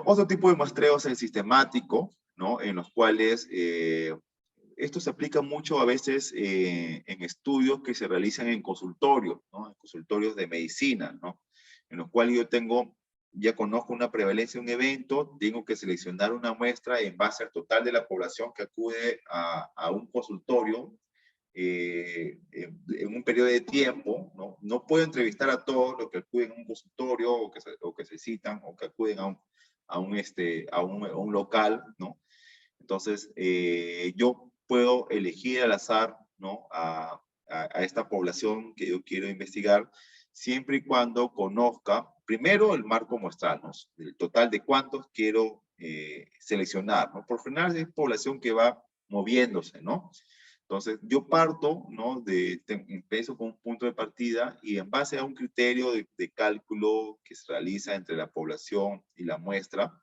Otro tipo de muestreo es el sistemático, ¿no? En los cuales esto se aplica mucho a veces en estudios que se realizan en consultorios, ¿no? En consultorios de medicina, ¿no? En los cuales ya conozco una prevalencia de un evento, tengo que seleccionar una muestra en base al total de la población que acude a un consultorio en un periodo de tiempo, ¿no? No puedo entrevistar a todos los que acuden a un consultorio o que se citan o que acuden a un local, ¿no? Entonces, yo puedo elegir al azar, ¿no? A esta población que yo quiero investigar, siempre y cuando conozca, primero, el marco muestral, ¿no? El total de cuántos quiero seleccionar, ¿no? Por general es población que va moviéndose, ¿no? Entonces, yo parto, ¿no? Empiezo con un punto de partida y en base a un criterio de cálculo que se realiza entre la población y la muestra,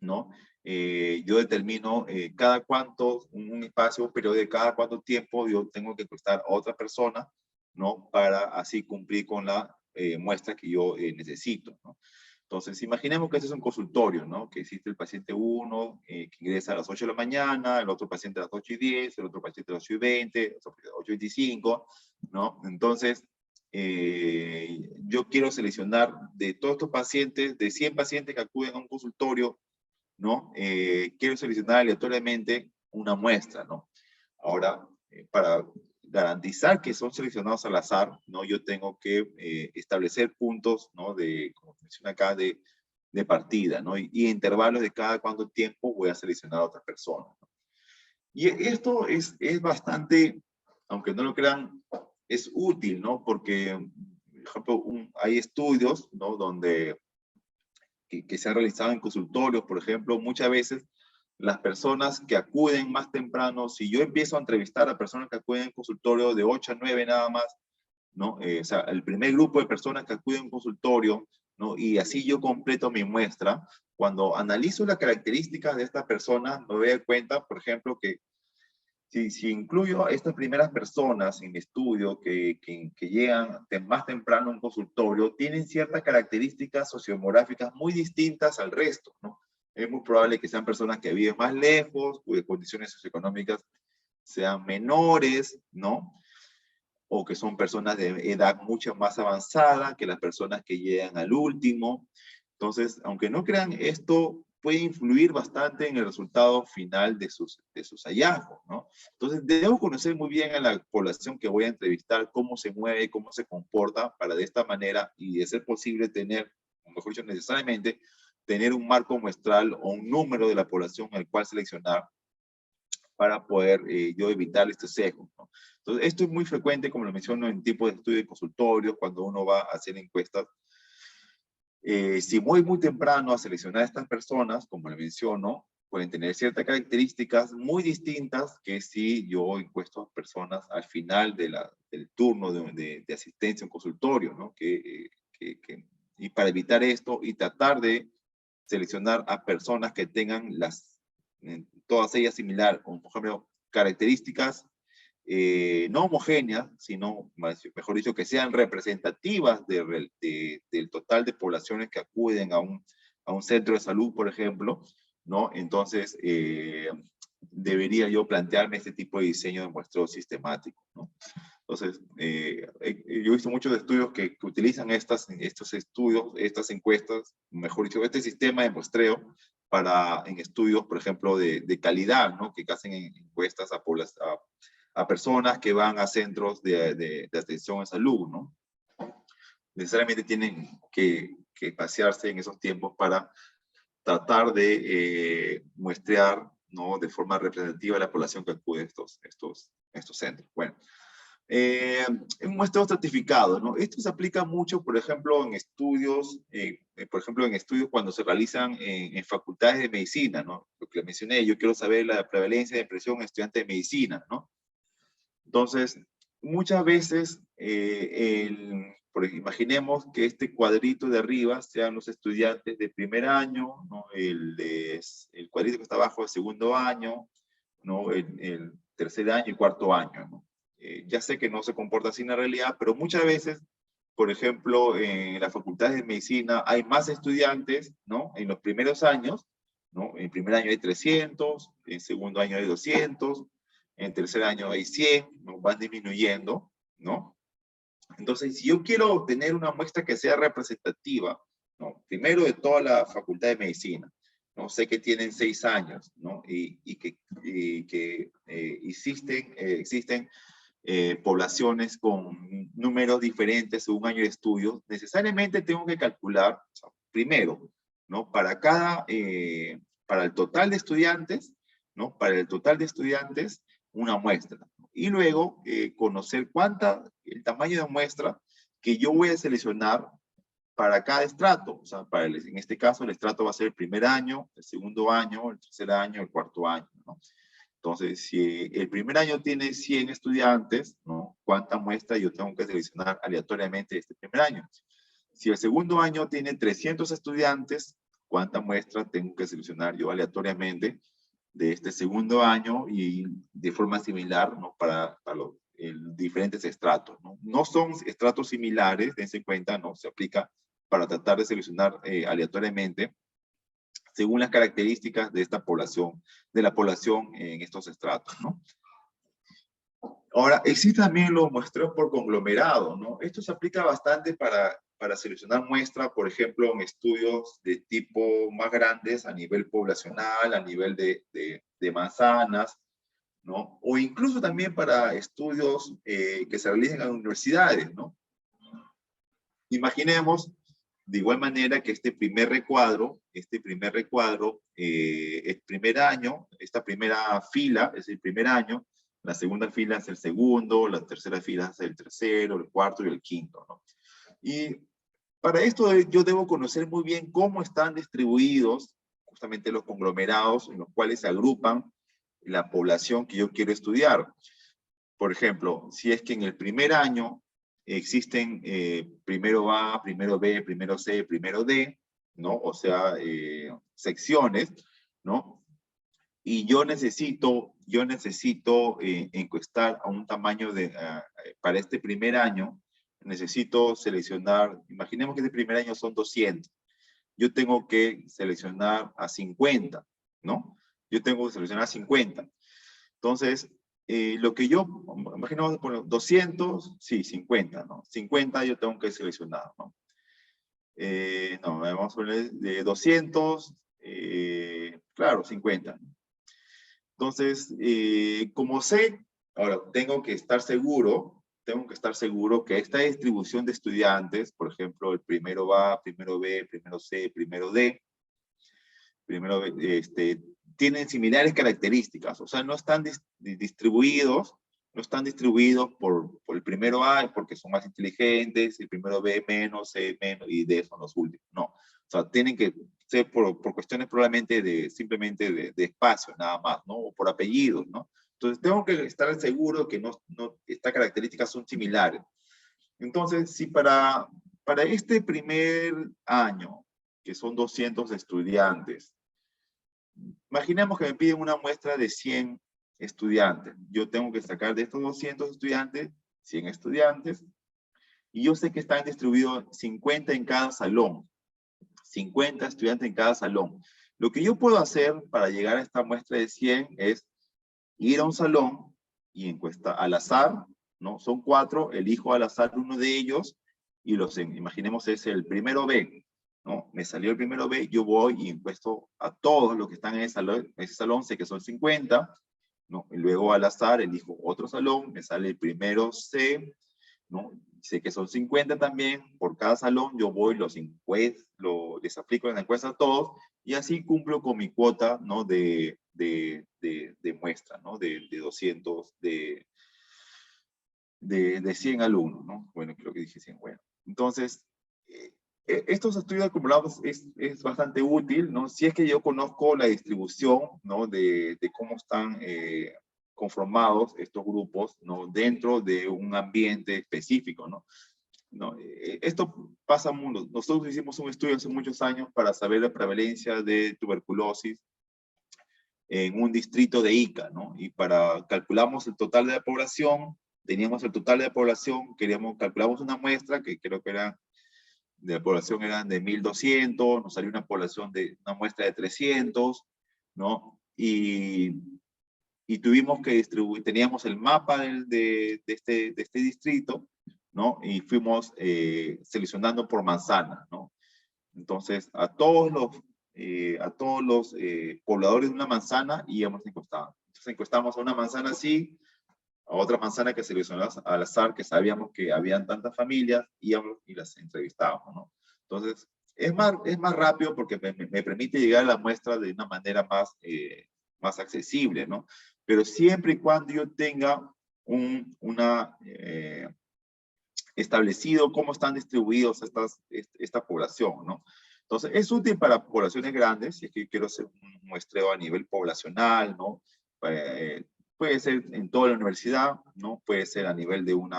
¿no? Yo determino cada cuánto, un espacio, un periodo de cada cuánto tiempo yo tengo que prestar a otra persona, ¿no? Para así cumplir con la muestra que yo necesito, ¿no? Entonces, imaginemos que este es un consultorio, ¿no? Que existe el paciente 1 que ingresa a las 8 de la mañana, el otro paciente a las 8:10, el otro paciente a las 8:20, el otro a las 8:25, ¿no? Entonces, yo quiero seleccionar de todos estos pacientes, de 100 pacientes que acuden a un consultorio, ¿no? Quiero seleccionar aleatoriamente una muestra, ¿no? Ahora, para garantizar que son seleccionados al azar, ¿no? Yo tengo que establecer puntos, ¿no? Como menciona acá, de partida, ¿no? Y intervalos de cada cuánto tiempo voy a seleccionar a otra persona, ¿no? Y esto es bastante, aunque no lo crean, es útil, ¿no? Porque, por ejemplo, hay estudios, ¿no? Que se han realizado en consultorios, por ejemplo, muchas veces las personas que acuden más temprano, si yo empiezo a entrevistar a personas que acuden en consultorio de 8 a 9 nada más, ¿no? O sea, el primer grupo de personas que acuden en consultorio, ¿no? Y así yo completo mi muestra, cuando analizo las características de estas personas, me doy cuenta, por ejemplo, que si incluyo a estas primeras personas en mi estudio que llegan más temprano a un consultorio, tienen ciertas características sociodemográficas muy distintas al resto, ¿no? Es muy probable que sean personas que viven más lejos, cuyas condiciones socioeconómicas sean menores, ¿no? O que son personas de edad mucho más avanzada que las personas que llegan al último. Entonces, aunque no crean, esto puede influir bastante en el resultado final de sus hallazgos, ¿no? Entonces, debo conocer muy bien a la población que voy a entrevistar, cómo se mueve, cómo se comporta, para de esta manera, y de ser posible tener, o mejor dicho, necesariamente, tener un marco muestral o un número de la población al cual seleccionar para poder yo evitar este sesgo, ¿no? Entonces, esto es muy frecuente, como lo menciono, en tipos de estudios de consultorios, cuando uno va a hacer encuestas. Si voy muy temprano a seleccionar a estas personas, como le menciono, pueden tener ciertas características muy distintas que si yo encuesto a personas al final del turno de asistencia a un consultorio, ¿no? Y para evitar esto y tratar de seleccionar a personas que tengan todas ellas similar, como por ejemplo características no homogéneas, sino, mejor dicho, que sean representativas del total de poblaciones que acuden a un centro de salud, por ejemplo, ¿no? Entonces, debería yo plantearme este tipo de diseño de muestreo sistemático, ¿no? Entonces, yo he visto muchos estudios que utilizan estos estudios, estas encuestas, mejor dicho, este sistema de muestreo en estudios, por ejemplo, de calidad, ¿no? Que hacen encuestas a personas que van a centros de atención a salud, ¿no? Necesariamente tienen que pasearse en esos tiempos para tratar de muestrear, ¿no? De forma representativa a la población que acude a estos centros. Bueno, un muestreo estratificado, ¿no? Esto se aplica mucho, por ejemplo, en estudios, cuando se realizan en facultades de medicina, ¿no? Lo que le mencioné, yo quiero saber la prevalencia de depresión en estudiantes de medicina, ¿no? Entonces, muchas veces, imaginemos que este cuadrito de arriba sean los estudiantes de primer año, ¿no? El cuadrito que está abajo de segundo año, ¿no? El tercer año y cuarto año, ¿no? Ya sé que no se comporta así en la realidad, pero muchas veces, por ejemplo, en las facultades de medicina hay más estudiantes, ¿no? En los primeros años, ¿no? En primer año hay 300, en segundo año hay 200, en tercer año hay 100, ¿no? Van disminuyendo, ¿no? Entonces, si yo quiero obtener una muestra que sea representativa, ¿no? Primero de toda la facultad de medicina, ¿no? Sé que tienen 6 años, ¿no? Y que existen poblaciones con números diferentes según año de estudio, necesariamente tengo que calcular, o sea, primero, ¿no? Para el total de estudiantes, ¿no? Para el total de estudiantes, una muestra. Y luego conocer el tamaño de muestra que yo voy a seleccionar para cada estrato. O sea, en este caso el estrato va a ser el primer año, el segundo año, el tercer año, el cuarto año, ¿no? Entonces, si el primer año tiene 100 estudiantes, ¿no? ¿Cuánta muestra yo tengo que seleccionar aleatoriamente este primer año? Si el segundo año tiene 300 estudiantes, ¿cuánta muestra tengo que seleccionar yo aleatoriamente de este segundo año y de forma similar, ¿no? Para los diferentes estratos, ¿no? No son estratos similares, dense en cuenta, ¿no? Se aplica para tratar de seleccionar aleatoriamente según las características de esta población, de la población en estos estratos, ¿no? Ahora, existen también los muestreos por conglomerado, ¿no? Esto se aplica bastante para seleccionar muestras, por ejemplo, en estudios de tipo más grandes a nivel poblacional, a nivel de manzanas, ¿no? O incluso también para estudios que se realicen en universidades, ¿no? Imaginemos de igual manera que este primer recuadro, el primer año, esta primera fila es el primer año, la segunda fila es el segundo, la tercera fila es el tercero, el cuarto y el quinto, ¿no? Y para esto yo debo conocer muy bien cómo están distribuidos justamente los conglomerados en los cuales se agrupan la población que yo quiero estudiar. Por ejemplo, si es que en el primer año existen primero A, primero B, primero C, primero D, ¿no? O sea, secciones, ¿no? Y yo necesito encuestar a un tamaño para este primer año, necesito seleccionar, imaginemos que este primer año son 200, yo tengo que seleccionar a 50, ¿no? Yo tengo que seleccionar a 50. Entonces, lo que yo, imaginemos, bueno, 200, sí, 50, ¿no? 50 yo tengo que seleccionar, ¿no? No, vamos a poner de 200, claro, 50. Entonces, como sé, ahora tengo que estar seguro que esta distribución de estudiantes, por ejemplo, el primero A, primero B, primero C, primero D, tienen similares características, o sea, no están distribuidos por el primero A porque son más inteligentes, el primero B menos, C menos y D son los últimos, no. O sea, tienen que ser por cuestiones probablemente simplemente de espacio, nada más, ¿no? O por apellidos, ¿no? Entonces, tengo que estar seguro que estas características son similares. Entonces, si para este primer año, que son 200 estudiantes, imaginemos que me piden una muestra de 100 estudiantes. Yo tengo que sacar de estos 200 estudiantes, 100 estudiantes, y yo sé que están distribuidos 50 en cada salón. 50 estudiantes en cada salón. Lo que yo puedo hacer para llegar a esta muestra de 100 es ir a un salón y encuesta al azar, ¿no? Son 4, elijo al azar uno de ellos y imaginemos es el primero B, ¿no? Me salió el primero B, yo voy y encuesto a todos los que están en ese salón, sé que son 50, ¿no? Y luego al azar elijo otro salón, me sale el primero C, ¿no? Sé que son 50 también, por cada salón yo voy, les aplico en la encuesta a todos, y así cumplo con mi cuota, ¿no? de muestra, ¿no? De 200, de 100 alumnos, ¿no? Bueno, creo que dije 100, bueno. Entonces, estos estudios acumulados es bastante útil, ¿no? Si es que yo conozco la distribución, ¿no? De cómo están conformados estos grupos, ¿no? Dentro de un ambiente específico, ¿no? No, esto pasa mucho. Nosotros hicimos un estudio hace muchos años para saber la prevalencia de tuberculosis en un distrito de Ica, ¿no? Y calculamos el total de la población, teníamos el total de la población, calculamos una muestra que creo que de la población eran de 1.200, nos salió una muestra de 300, ¿no? Y tuvimos que distribuir, teníamos el mapa de este distrito, ¿no? Y fuimos seleccionando por manzana, ¿no? Entonces, a todos los pobladores de una manzana íbamos encuestando. Entonces, encuestamos a una manzana así, a otra manzana que seleccionamos al azar, que sabíamos que habían tantas familias, íbamos y las entrevistábamos, ¿no? Entonces, es más rápido porque me permite llegar a la muestra de una manera más accesible, ¿no? Pero siempre y cuando yo tenga establecido cómo están distribuidos esta población, ¿no? Entonces, es útil para poblaciones grandes, si es que quiero hacer un muestreo a nivel poblacional, ¿no? puede ser en toda la universidad, ¿no? Puede ser a nivel de un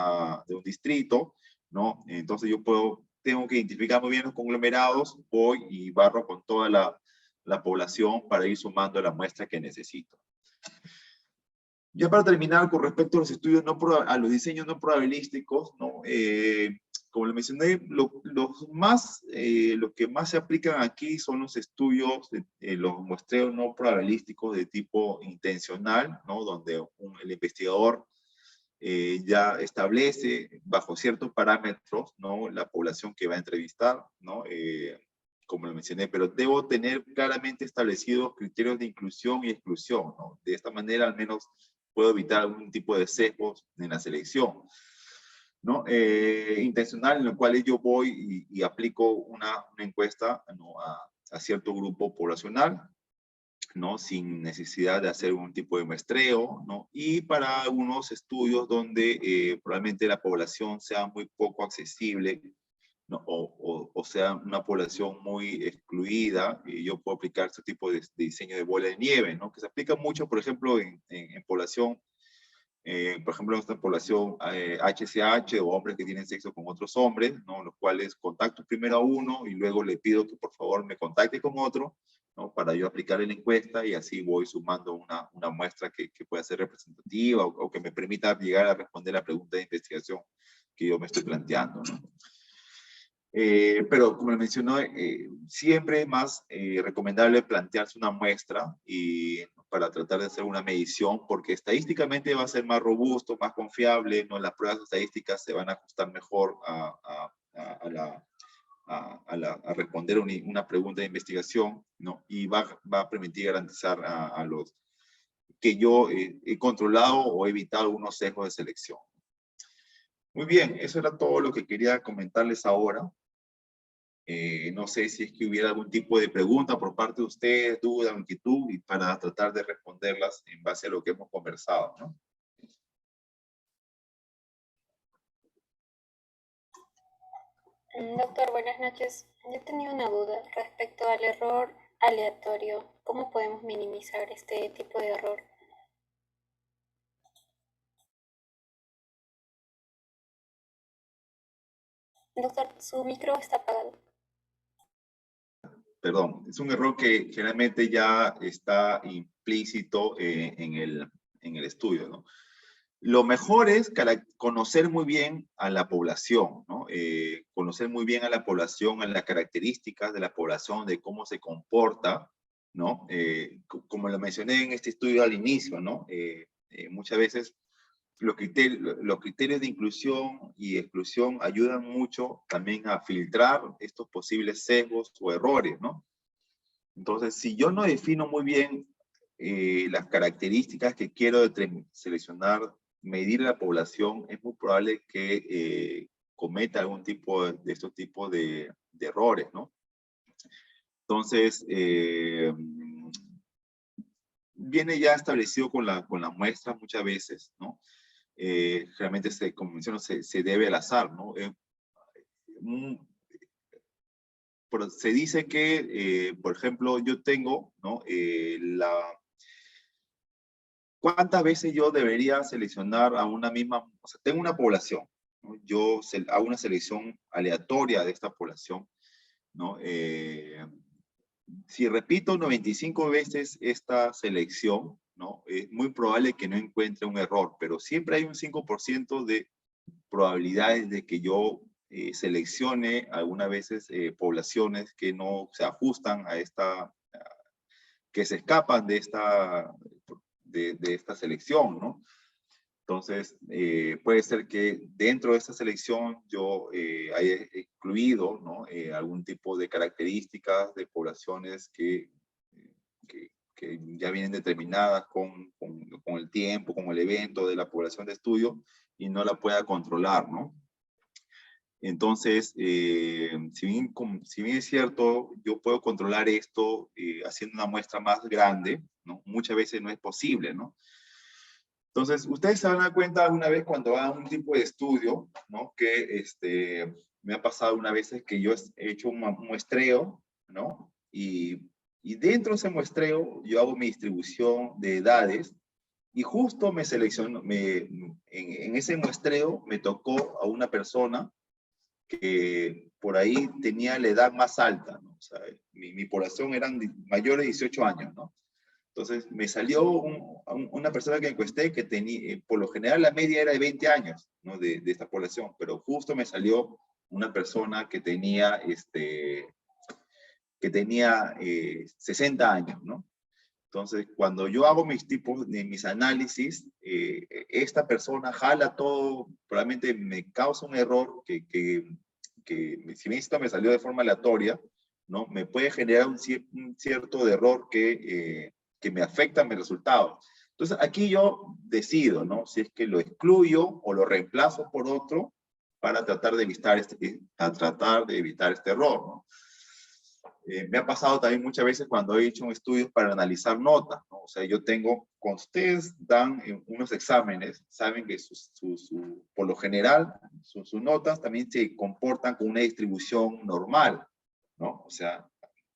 distrito, ¿no? Entonces yo tengo que identificar muy bien los conglomerados, voy y barro con toda la población para ir sumando la muestra que necesito. Ya para terminar, con respecto a los estudios a los diseños no probabilísticos, ¿no? Como le mencioné, los que más se aplican aquí son los estudios, los muestreos no probabilísticos de tipo intencional, ¿no? Donde el investigador ya establece bajo ciertos parámetros, ¿no? La población que va a entrevistar, ¿no? Como lo mencioné, pero debo tener claramente establecidos criterios de inclusión y exclusión, ¿no? De esta manera al menos puedo evitar algún tipo de sesgos en la selección, ¿no? Intencional, en lo cual yo voy y aplico una encuesta, ¿no? a cierto grupo poblacional, ¿no? Sin necesidad de hacer un tipo de muestreo, ¿no? Y para algunos estudios donde probablemente la población sea muy poco accesible, ¿no? O sea una población muy excluida, y yo puedo aplicar este tipo de diseño de bola de nieve, ¿no? Que se aplica mucho, por ejemplo, en población, por ejemplo, en esta población HCH o hombres que tienen sexo con otros hombres, ¿no? Los cuales contacto primero a uno y luego le pido que por favor me contacte con otro, ¿no? Para yo aplicar la encuesta y así voy sumando una muestra que pueda ser representativa o que me permita llegar a responder la pregunta de investigación que yo me estoy planteando, ¿no? Pero como le mencionó, siempre es más recomendable plantearse una muestra y para tratar de hacer una medición, porque estadísticamente va a ser más robusto, más confiable, ¿no? Las pruebas estadísticas se van a ajustar mejor a responder una pregunta de investigación, ¿no? Y va a permitir garantizar a los que yo he controlado o he evitado algunos sesgos de selección. Muy bien, eso era todo lo que quería comentarles ahora. No sé si es que hubiera algún tipo de pregunta por parte de ustedes, duda, inquietud, y para tratar de responderlas en base a lo que hemos conversado, ¿no? Doctor, buenas noches. Yo tenía una duda respecto al error aleatorio. ¿Cómo podemos minimizar este tipo de error? Doctor, su micro está apagado. Perdón, es un error que generalmente ya está implícito en el estudio, ¿no? Lo mejor es conocer muy bien a la población, ¿no? Conocer muy bien a la población, a las características de la población, de cómo se comporta, ¿no? Como lo mencioné en este estudio al inicio, ¿no? Muchas veces los criterios de inclusión y exclusión ayudan mucho también a filtrar estos posibles sesgos o errores, ¿no? Entonces, si yo no defino muy bien las características que quiero seleccionar, medir la población, es muy probable que cometa algún tipo de estos tipos de errores, ¿no? Entonces, viene ya establecido con la muestra muchas veces, ¿no? Realmente, como menciono, se debe al azar, ¿no? Se dice que, por ejemplo, yo tengo, ¿no? ¿Cuántas veces yo debería seleccionar a una misma, o sea, tengo una población, ¿no? Yo hago una selección aleatoria de esta población, ¿no? Si repito 95 veces esta selección, ¿no? Es muy probable que no encuentre un error, pero siempre hay un 5% de probabilidades de que yo seleccione algunas veces poblaciones que no se ajustan a esta, que se escapan de esta selección, ¿no? Entonces, puede ser que dentro de esta selección yo haya excluido, ¿no? Algún tipo de características de poblaciones que ya vienen determinadas con el tiempo, con el evento de la población de estudio y no la pueda controlar, ¿no? Entonces, si bien es cierto, yo puedo controlar esto haciendo una muestra más grande, ¿no? Muchas veces no es posible, ¿no? Entonces, ustedes se van a dar cuenta alguna vez cuando hagan un tipo de estudio, ¿no? Que me ha pasado una vez que yo he hecho un muestreo, ¿no? Y dentro de ese muestreo yo hago mi distribución de edades, Y justo me seleccionó, en ese muestreo me tocó a una persona que por ahí tenía la edad más alta, ¿no? O sea, mi población eran mayores de 18 años, ¿no? Entonces me salió una persona que encuesté que tenía, por lo general la media era de 20 años, ¿no? De esta población, pero justo me salió una persona que tenía 60 años, ¿no? Entonces, cuando yo hago mis análisis, esta persona jala todo, probablemente me causa un error que si bien esto me salió de forma aleatoria, ¿no? Me puede generar un cierto de error que me afecta a mis resultados. Entonces, aquí yo decido, ¿no? Si es que lo excluyo o lo reemplazo por otro para tratar de evitar este error, ¿no? Me ha pasado también muchas veces cuando he hecho estudios para analizar notas, ¿no? O sea, yo tengo, cuando ustedes dan unos exámenes, saben que por lo general sus notas también se comportan con una distribución normal, ¿no? O sea,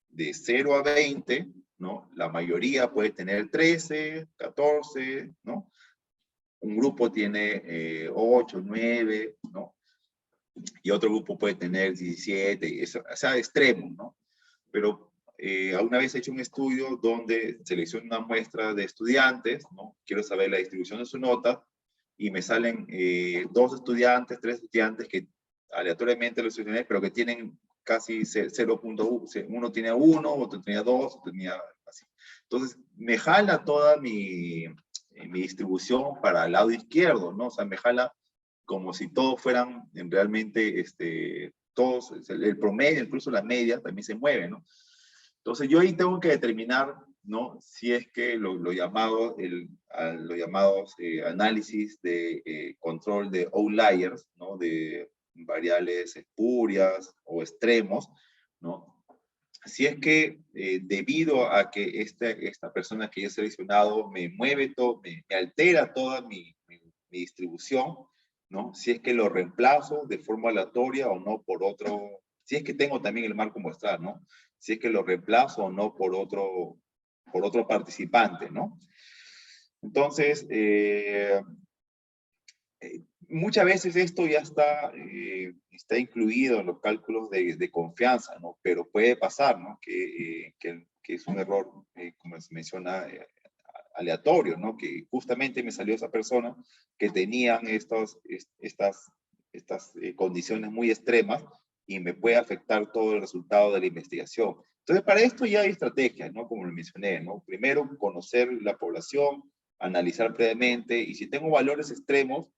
de 0 a 20, ¿no? La mayoría puede tener 13, 14, ¿no? Un grupo tiene 8, 9, ¿no? Y otro grupo puede tener 17, o sea, extremos, ¿no? Pero una vez he hecho un estudio donde selecciono una muestra de estudiantes, ¿no? Quiero saber la distribución de su nota y me salen 2 estudiantes, 3 estudiantes que aleatoriamente los seleccioné, pero que tienen casi 0.1, uno tiene 1, otro tenía 2, otro tenía así. Entonces, me jala toda mi distribución para el lado izquierdo, ¿no? O sea, me jala como si todos fueran realmente todos, el promedio, incluso la media, también se mueve, ¿no? Entonces yo ahí tengo que determinar, ¿no? Si es que lo llamado, los llamados análisis de control de outliers, ¿no? De variables espurias o extremos, ¿no? Si es que debido a que esta persona que yo he seleccionado me mueve todo, me altera toda mi distribución, ¿no? Si es que lo reemplazo de forma aleatoria o no por otro, si es que tengo también el marco muestral, ¿no? Si es que lo reemplazo o no por otro participante, ¿no? Entonces, muchas veces esto ya está incluido en los cálculos de confianza, ¿no? Pero puede pasar, ¿no? Que es un error, como se menciona, aleatorio, ¿no? Que justamente me salió esa persona que tenían estas condiciones muy extremas y me puede afectar todo el resultado de la investigación. Entonces, para esto ya hay estrategias, ¿no? Como lo mencioné, ¿no? Primero, conocer la población, analizar previamente, y si tengo valores extremos,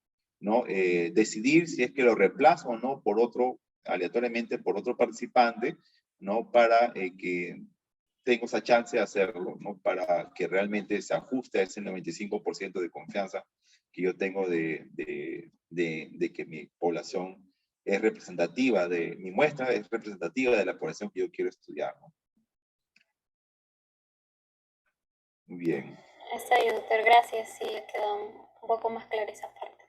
¿no? Decidir si es que lo reemplazo o no por otro, aleatoriamente por otro participante, ¿no? Para que tengo esa chance de hacerlo, ¿no? Para que realmente se ajuste a ese 95% de confianza que yo tengo de que mi población es representativa, mi muestra es representativa de la población que yo quiero estudiar, ¿no? Muy bien. Está bien, doctor, gracias. Sí, quedó un poco más clara esa parte.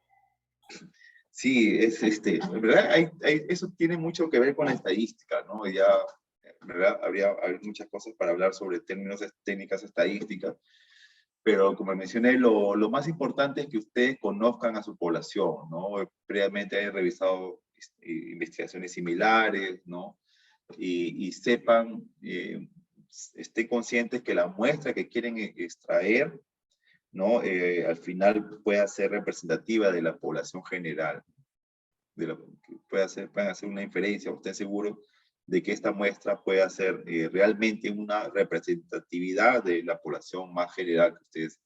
Sí, en verdad, eso tiene mucho que ver con la estadística, ¿no? Ya, en verdad, habría muchas cosas para hablar sobre términos, técnicas estadísticas, pero como mencioné, lo más importante es que ustedes conozcan a su población, ¿no? Previamente hayan revisado investigaciones similares, ¿no? Y sepan, estén conscientes que la muestra que quieren extraer, ¿no? Al final pueda ser representativa de la población general, puedan hacer una inferencia o estén seguros de que esta muestra pueda ser realmente una representatividad de la población más general que ustedes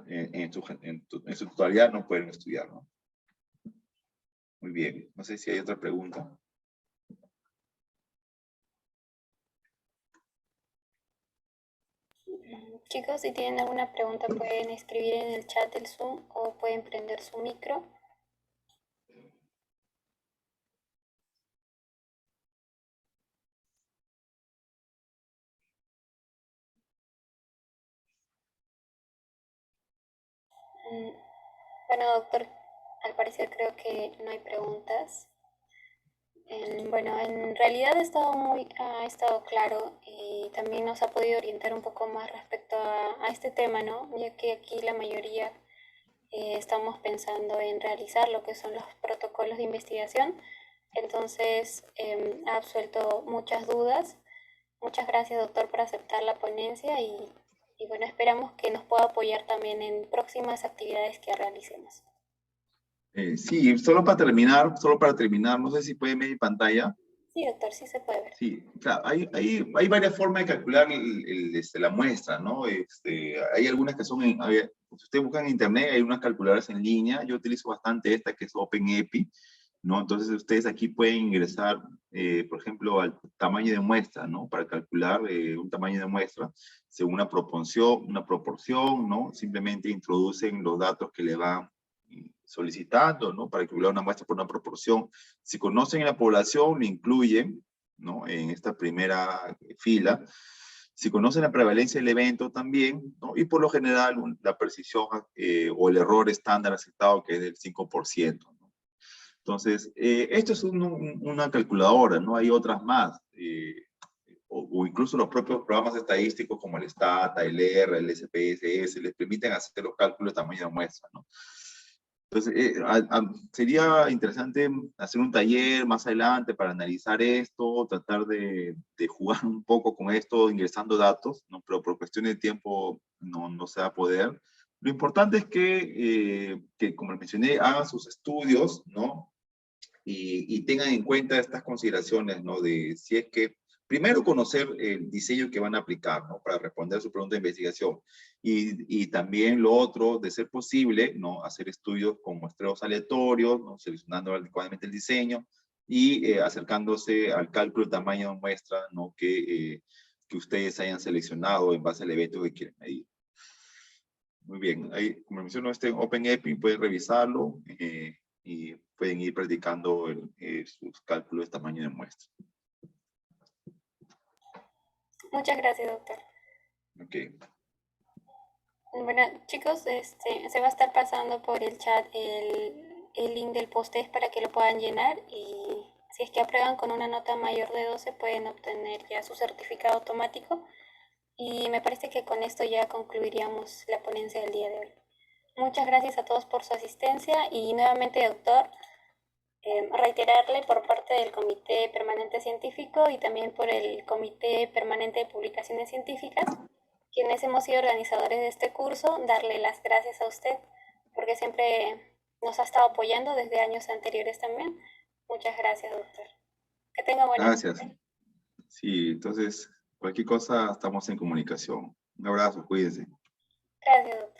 en su totalidad no pueden estudiar, ¿no? Muy bien, no sé si hay otra pregunta. Chicos, si tienen alguna pregunta pueden escribir en el chat del Zoom o pueden prender su micro. Bueno, doctor, al parecer creo que no hay preguntas. Bueno, en realidad ha estado claro y también nos ha podido orientar un poco más respecto a este tema, ¿no? Ya que aquí la mayoría estamos pensando en realizar lo que son los protocolos de investigación. Entonces, ha absuelto muchas dudas. Muchas gracias, doctor, por aceptar la ponencia y bueno, esperamos que nos pueda apoyar también en próximas actividades que realicemos. Sí, solo para terminar, no sé si puede ver mi pantalla. Sí, doctor, sí se puede ver. Sí, claro, hay varias formas de calcular la muestra, ¿no? Hay algunas que son, si usted busca en internet, hay unas calculadoras en línea, yo utilizo bastante esta que es OpenEpi, ¿no? Entonces ustedes aquí pueden ingresar, por ejemplo, al tamaño de muestra, ¿no? Para calcular un tamaño de muestra según una proporción, ¿no? Simplemente introducen los datos que le van solicitando, ¿no? Para calcular una muestra por una proporción. Si conocen la población, lo incluyen, ¿no? En esta primera fila. Si conocen la prevalencia del evento también, ¿no? Y por lo general la precisión o el error estándar aceptado que es del 5%. ¿No? Entonces, esto es una calculadora, ¿no? Hay otras más. O incluso los propios programas estadísticos como el STATA, el R, el SPSS, les permiten hacer los cálculos de tamaño de muestra, ¿no? Entonces, sería interesante hacer un taller más adelante para analizar esto, tratar de jugar un poco con esto, ingresando datos, ¿no? Pero por cuestiones de tiempo no se va a poder. Lo importante es que, como les mencioné, hagan sus estudios, ¿no? Y tengan en cuenta estas consideraciones, ¿no? De si es que, primero conocer el diseño que van a aplicar, ¿no? Para responder a su pregunta de investigación. Y también lo otro, de ser posible, ¿no? Hacer estudios con muestreos aleatorios, ¿no? Seleccionando adecuadamente el diseño y acercándose al cálculo de tamaño de muestra, ¿no? Que ustedes hayan seleccionado en base al evento que quieren medir. Muy bien, ahí, como menciono, este OpenEpi, pueden revisarlo y pueden ir practicando sus cálculos de tamaño de muestra. Muchas gracias, doctor. Ok. Bueno, chicos, se va a estar pasando por el chat el link del post-test para que lo puedan llenar y si es que aprueban con una nota mayor de 12 pueden obtener ya su certificado automático y me parece que con esto ya concluiríamos la ponencia del día de hoy. Muchas gracias a todos por su asistencia y nuevamente, doctor, reiterarle por parte del Comité Permanente Científico y también por el Comité Permanente de Publicaciones Científicas, quienes hemos sido organizadores de este curso, darle las gracias a usted porque siempre nos ha estado apoyando desde años anteriores también. Muchas gracias, doctor. Que tenga buena noche. Gracias. Sí, entonces, cualquier cosa estamos en comunicación. Un abrazo, cuídense. Gracias, doctor.